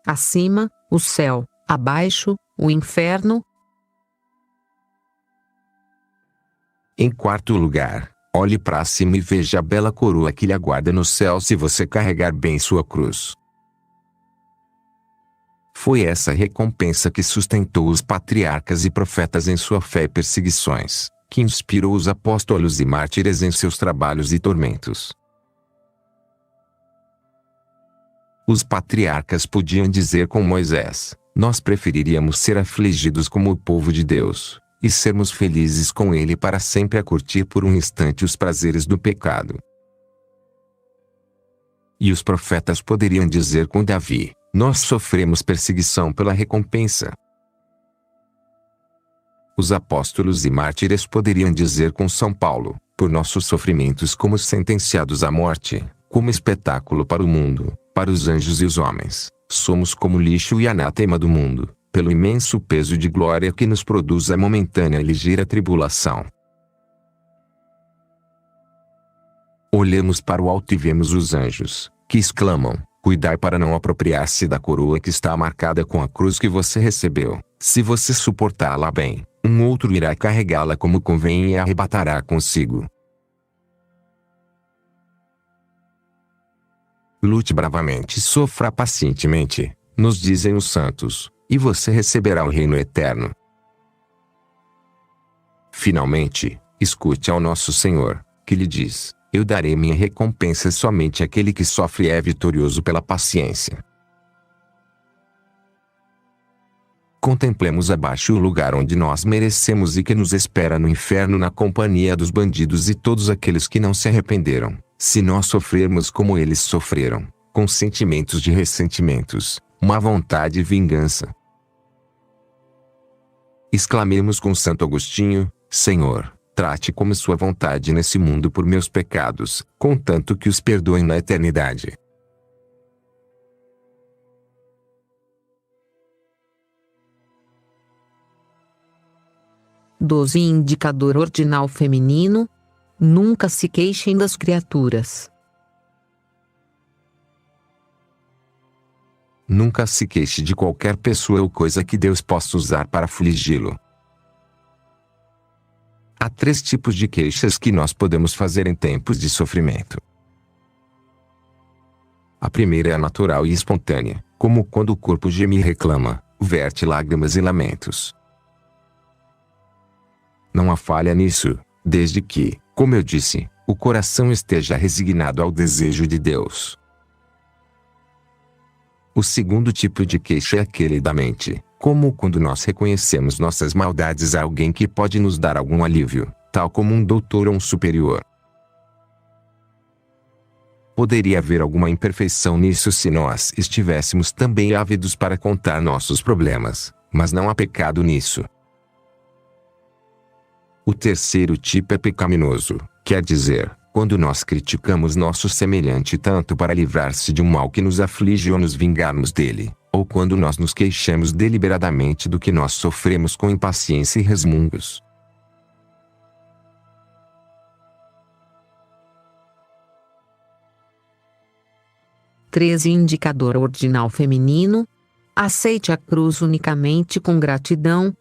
[SPEAKER 2] Acima, o céu; abaixo, o inferno.
[SPEAKER 1] Em quarto lugar, olhe para cima e veja a bela coroa que lhe aguarda no céu se você carregar bem sua cruz. Foi essa recompensa que sustentou os patriarcas e profetas em sua fé e perseguições, que inspirou os apóstolos e mártires em seus trabalhos e tormentos. Os patriarcas podiam dizer com Moisés: nós preferiríamos ser afligidos como o povo de Deus, e sermos felizes com ele para sempre a curtir por um instante os prazeres do pecado. E os profetas poderiam dizer com Davi: nós sofremos perseguição pela recompensa. Os apóstolos e mártires poderiam dizer com São Paulo: por nossos sofrimentos como sentenciados à morte, como espetáculo para o mundo, para os anjos e os homens, somos como lixo e anátema do mundo, pelo imenso peso de glória que nos produz a momentânea e ligeira tribulação. Olhamos para o alto e vemos os anjos, que exclamam: cuidai para não apropriar-se da coroa que está marcada com a cruz que você recebeu. Se você suportá-la bem, um outro irá carregá-la como convém e a arrebatará consigo. Lute bravamente e sofra pacientemente, nos dizem os santos, e você receberá o reino eterno. Finalmente, escute ao nosso Senhor, que lhe diz: eu darei minha recompensa somente àquele que sofre e é vitorioso pela paciência. Contemplemos abaixo o lugar onde nós merecemos e que nos espera no inferno na companhia dos bandidos e todos aqueles que não se arrependeram, se nós sofrermos como eles sofreram, com sentimentos de ressentimentos, má vontade e vingança. Exclamemos com Santo Agostinho: Senhor, trate como sua vontade nesse mundo por meus pecados, contanto que os perdoem na eternidade.
[SPEAKER 2] Indicador ordinal feminino. Nunca se queixem das criaturas.
[SPEAKER 1] Nunca se queixe de qualquer pessoa ou coisa que Deus possa usar para afligi-lo. Há 3 tipos de queixas que nós podemos fazer em tempos de sofrimento. A primeira é a natural e espontânea, como quando o corpo geme e reclama, verte lágrimas e lamentos. Não há falha nisso, desde que, como eu disse, o coração esteja resignado ao desejo de Deus. O segundo tipo de queixa é aquele da mente, como quando nós reconhecemos nossas maldades a alguém que pode nos dar algum alívio, tal como um doutor ou um superior. Poderia haver alguma imperfeição nisso se nós estivéssemos também ávidos para contar nossos problemas, mas não há pecado nisso. O terceiro tipo é pecaminoso, quer dizer, quando nós criticamos nosso semelhante tanto para livrar-se de um mal que nos aflige ou nos vingarmos dele, ou quando nós nos queixamos deliberadamente do que nós sofremos com impaciência e resmungos.
[SPEAKER 2] Indicador ordinal feminino. Aceite a cruz unicamente com gratidão.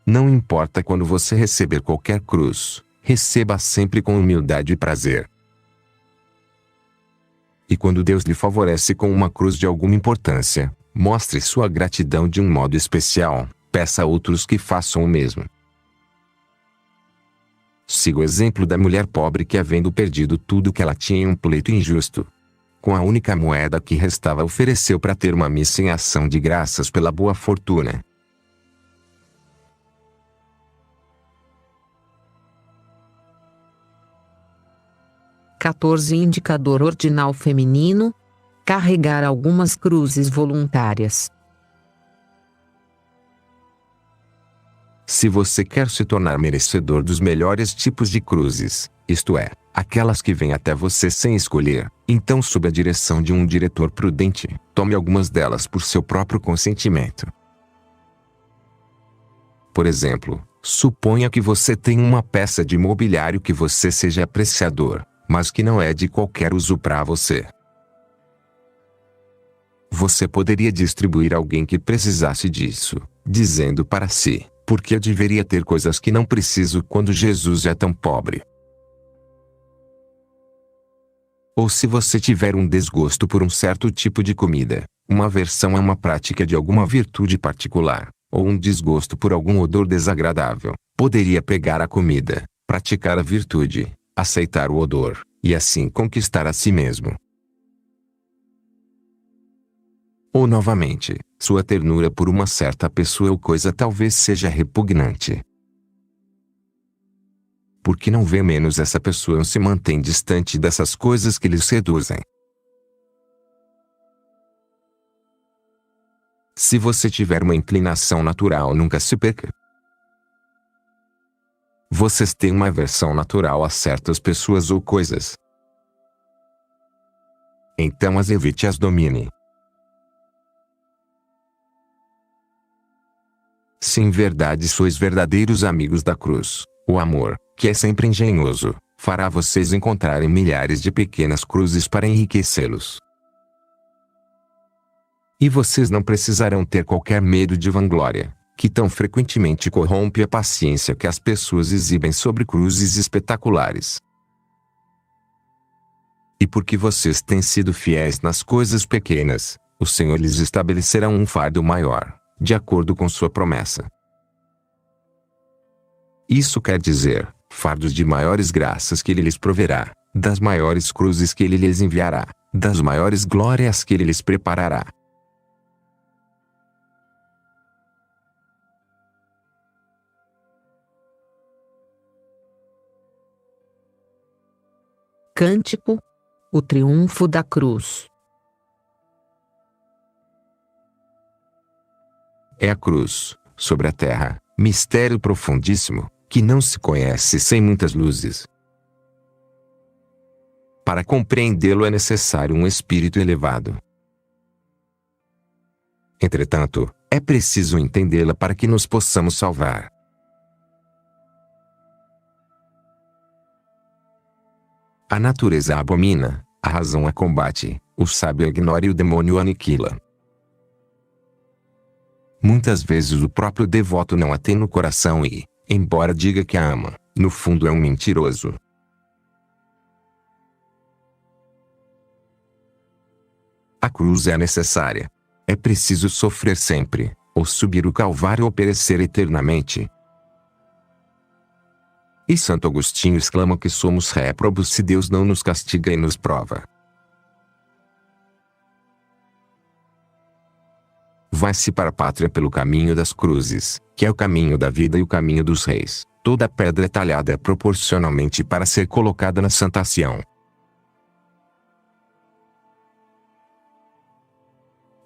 [SPEAKER 1] Não importa quando você receber qualquer cruz, receba sempre com humildade e prazer. E quando Deus lhe favorece com uma cruz de alguma importância, mostre sua gratidão de um modo especial, peça a outros que façam o mesmo. Siga o exemplo da mulher pobre que, havendo perdido tudo que ela tinha em um pleito injusto, com a única moeda que restava ofereceu para ter uma missa em ação de graças pela boa fortuna.
[SPEAKER 2] 14 Indicador ordinal feminino. Carregar algumas cruzes voluntárias.
[SPEAKER 1] Se você quer se tornar merecedor dos melhores tipos de cruzes, isto é, aquelas que vêm até você sem escolher, então sob a direção de um diretor prudente, tome algumas delas por seu próprio consentimento. Por exemplo, suponha que você tem uma peça de mobiliário que você seja apreciador, mas que não é de qualquer uso para você. Você poderia distribuir a alguém que precisasse disso, dizendo para si: por que eu deveria ter coisas que não preciso quando Jesus é tão pobre? Ou se você tiver um desgosto por um certo tipo de comida, uma aversão a uma prática de alguma virtude particular, ou um desgosto por algum odor desagradável, poderia pegar a comida, praticar a virtude, aceitar o odor, e assim conquistar a si mesmo. Ou novamente, sua ternura por uma certa pessoa ou coisa talvez seja repugnante. Por que não vê menos essa pessoa ou se mantém distante dessas coisas que lhe seduzem? Se você tiver uma inclinação natural, nunca se perca. Vocês têm uma aversão natural a certas pessoas ou coisas. Então as evite e as domine. Se em verdade sois verdadeiros amigos da cruz, o amor, que é sempre engenhoso, fará vocês encontrarem milhares de pequenas cruzes para enriquecê-los. E vocês não precisarão ter qualquer medo de vanglória, que tão frequentemente corrompe a paciência que as pessoas exibem sobre cruzes espetaculares. E porque vocês têm sido fiéis nas coisas pequenas, o Senhor lhes estabelecerá um fardo maior, de acordo com sua promessa. Isso quer dizer, fardos de maiores graças que Ele lhes proverá, das maiores cruzes que Ele lhes enviará, das maiores glórias que Ele lhes preparará.
[SPEAKER 2] Cântico: o triunfo da cruz.
[SPEAKER 1] É a cruz, sobre a terra, mistério profundíssimo, que não se conhece sem muitas luzes. Para compreendê-lo é necessário um espírito elevado. Entretanto, é preciso entendê-la para que nos possamos salvar. A natureza a abomina, a razão a combate, o sábio a ignora e o demônio a aniquila. Muitas vezes o próprio devoto não a tem no coração e, embora diga que a ama, no fundo é um mentiroso. A cruz é necessária. É preciso sofrer sempre, ou subir o Calvário ou perecer eternamente. E Santo Agostinho exclama que somos réprobos se Deus não nos castiga e nos prova. Vai-se para a pátria pelo caminho das cruzes, que é o caminho da vida e o caminho dos reis. Toda pedra é talhada proporcionalmente para ser colocada na Santa Sião.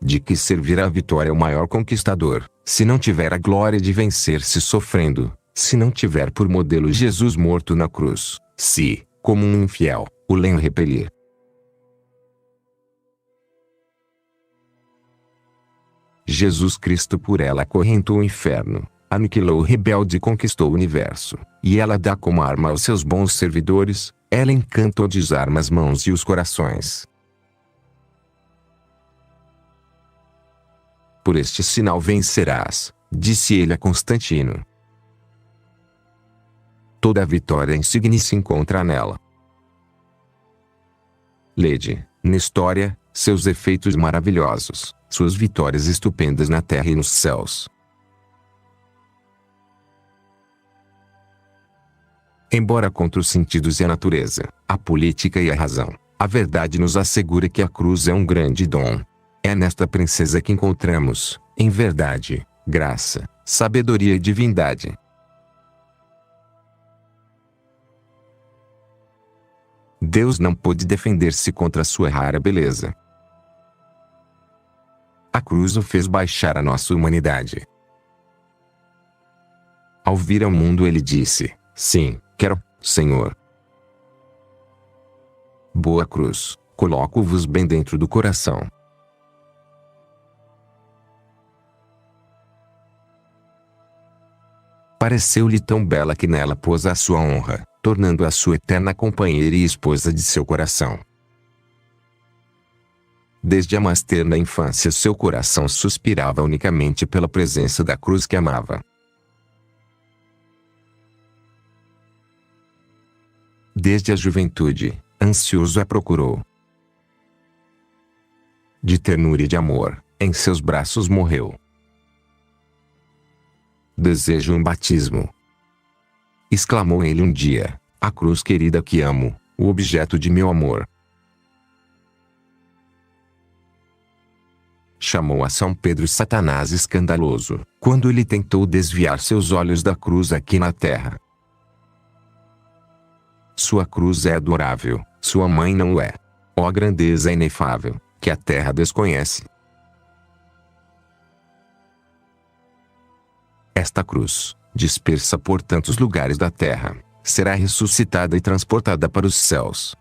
[SPEAKER 1] De que servirá a vitória ao maior conquistador, se não tiver a glória de vencer-se sofrendo, se não tiver por modelo Jesus morto na cruz, se, como um infiel, o lenho repelir? Jesus Cristo por ela acorrentou o inferno, aniquilou o rebelde e conquistou o universo, e ela dá como arma aos seus bons servidores, ela encanta ou desarma as mãos e os corações. Por este sinal vencerás, disse ele a Constantino. Toda a vitória insigne se encontra nela. Lede, na história, seus efeitos maravilhosos, suas vitórias estupendas na terra e nos céus. Embora contra os sentidos e a natureza, a política e a razão, a verdade nos assegura que a cruz é um grande dom. É nesta princesa que encontramos, em verdade, graça, sabedoria e divindade. Deus não pôde defender-se contra sua rara beleza. A cruz o fez baixar a nossa humanidade. Ao vir ao mundo ele disse: sim, quero, Senhor. Boa cruz, coloco-vos bem dentro do coração. Pareceu-lhe tão bela que nela pôs a sua honra, tornando-a sua eterna companheira e esposa de seu coração. Desde a mais terna infância seu coração suspirava unicamente pela presença da cruz que amava. Desde a juventude, ansioso a procurou. De ternura e de amor, em seus braços morreu. Desejo um batismo. Exclamou ele um dia: a cruz querida que amo, o objeto de meu amor. Chamou a São Pedro Satanás escandaloso, quando ele tentou desviar seus olhos da cruz aqui na terra. Sua cruz é adorável, sua mãe não o é. Ó grandeza inefável, que a terra desconhece. Esta cruz, dispersa por tantos lugares da terra, será ressuscitada e transportada para os céus.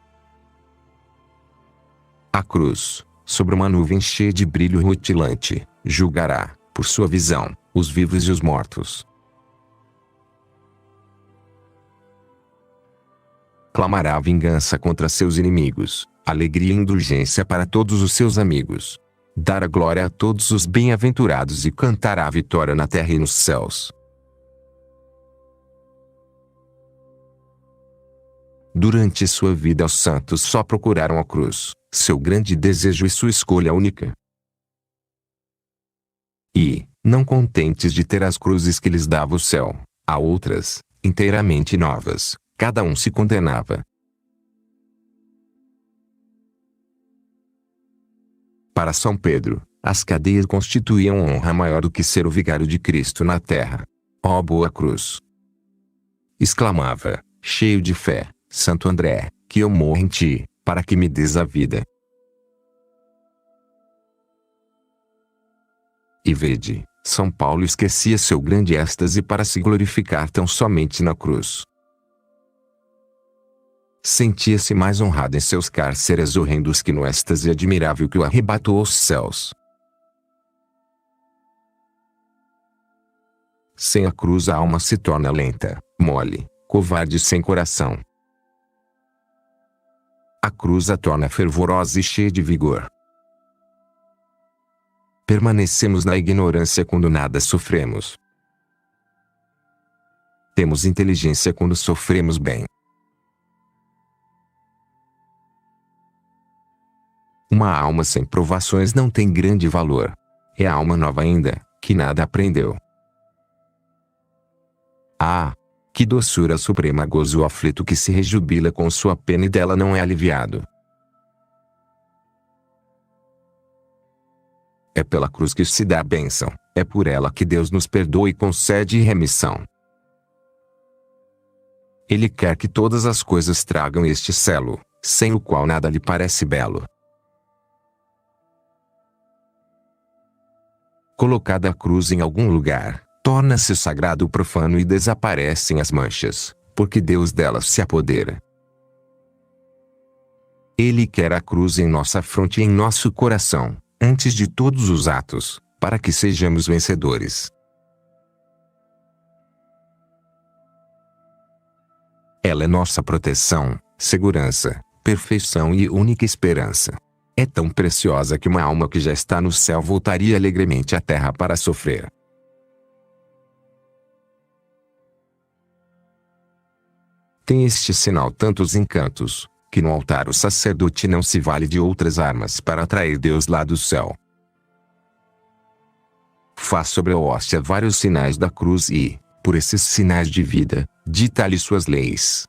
[SPEAKER 1] A cruz, sobre uma nuvem cheia de brilho rutilante, julgará, por sua visão, os vivos e os mortos. Clamará vingança contra seus inimigos, alegria e indulgência para todos os seus amigos. Dará glória a todos os bem-aventurados e cantará a vitória na terra e nos céus. Durante sua vida os santos só procuraram a cruz, seu grande desejo e sua escolha única. E, não contentes de ter as cruzes que lhes dava o céu, há outras, inteiramente novas, cada um se condenava. Para São Pedro, as cadeias constituíam honra maior do que ser o vigário de Cristo na terra. Ó boa cruz! Exclamava, cheio de fé, Santo André, que eu morro em ti, para que me des a vida. E vede, São Paulo esquecia seu grande êxtase para se glorificar tão somente na cruz. Sentia-se mais honrado em seus cárceres horrendos que no êxtase admirável que o arrebatou aos céus. Sem a cruz a alma se torna lenta, mole, covarde e sem coração. A cruz a torna fervorosa e cheia de vigor. Permanecemos na ignorância quando nada sofremos. Temos inteligência quando sofremos bem. Uma alma sem provações não tem grande valor. É a alma nova ainda, que nada aprendeu. Ah! Que doçura suprema gozo o aflito que se rejubila com sua pena e dela não é aliviado. É pela cruz que se dá a bênção, é por ela que Deus nos perdoa e concede remissão. Ele quer que todas as coisas tragam este selo, sem o qual nada lhe parece belo. Colocada a cruz em algum lugar, torna-se sagrado o profano e desaparecem as manchas, porque Deus delas se apodera. Ele quer a cruz em nossa fronte e em nosso coração, antes de todos os atos, para que sejamos vencedores. Ela é nossa proteção, segurança, perfeição e única esperança. É tão preciosa que uma alma que já está no céu voltaria alegremente à terra para sofrer. Tem este sinal tantos encantos, que no altar o sacerdote não se vale de outras armas para atrair Deus lá do céu. Faz sobre a hóstia vários sinais da cruz e, por esses sinais de vida, dita-lhe suas leis.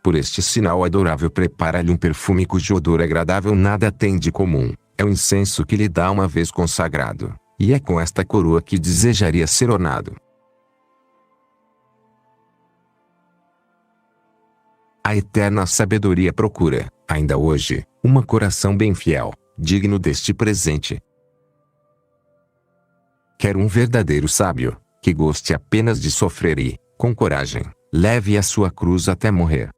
[SPEAKER 1] Por este sinal adorável prepara-lhe um perfume cujo odor agradável nada tem de comum, é o incenso que lhe dá uma vez consagrado, e é com esta coroa que desejaria ser ornado. A eterna sabedoria procura, ainda hoje, um coração bem fiel, digno deste presente. Quero um verdadeiro sábio, que goste apenas de sofrer e, com coragem, leve a sua cruz até morrer.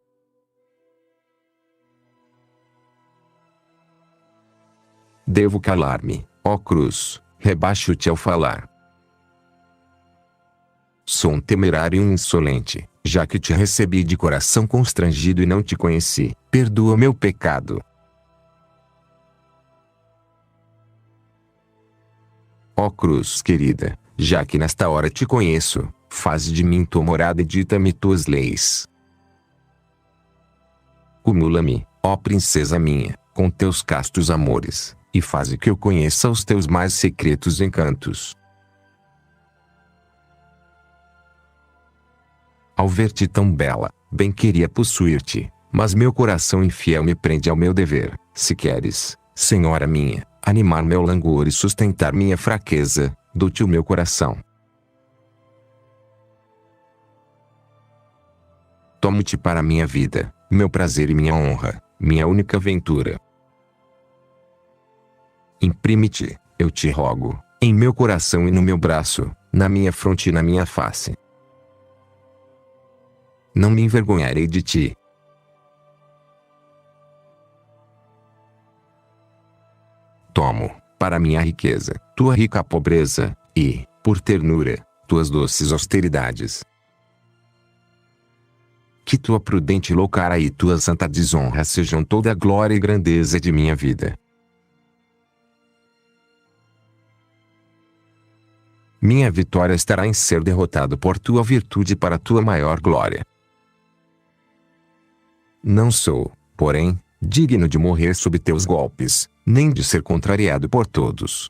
[SPEAKER 1] Devo calar-me, ó cruz, rebaixo-te ao falar. Sou um temerário e um insolente, já que te recebi de coração constrangido e não te conheci. Perdoa meu pecado. Ó cruz querida, já que nesta hora te conheço, faze de mim tua morada e dita-me tuas leis. Cumula-me, ó princesa minha, com teus castos amores, e faze que eu conheça os teus mais secretos encantos. Ao ver-te tão bela, bem queria possuir-te, mas meu coração infiel me prende ao meu dever. Se queres, senhora minha, animar meu langor e sustentar minha fraqueza, dou-te o meu coração. Tomo-te para minha vida, meu prazer e minha honra, minha única ventura. Imprime-te, eu te rogo, em meu coração e no meu braço, na minha fronte e na minha face. Não me envergonharei de ti. Tomo, para minha riqueza, tua rica pobreza, e, por ternura, tuas doces austeridades. Que tua prudente loucara e tua santa desonra sejam toda a glória e grandeza de minha vida. Minha vitória estará em ser derrotado por tua virtude para tua maior glória. Não sou, porém, digno de morrer sob teus golpes, nem de ser contrariado por todos.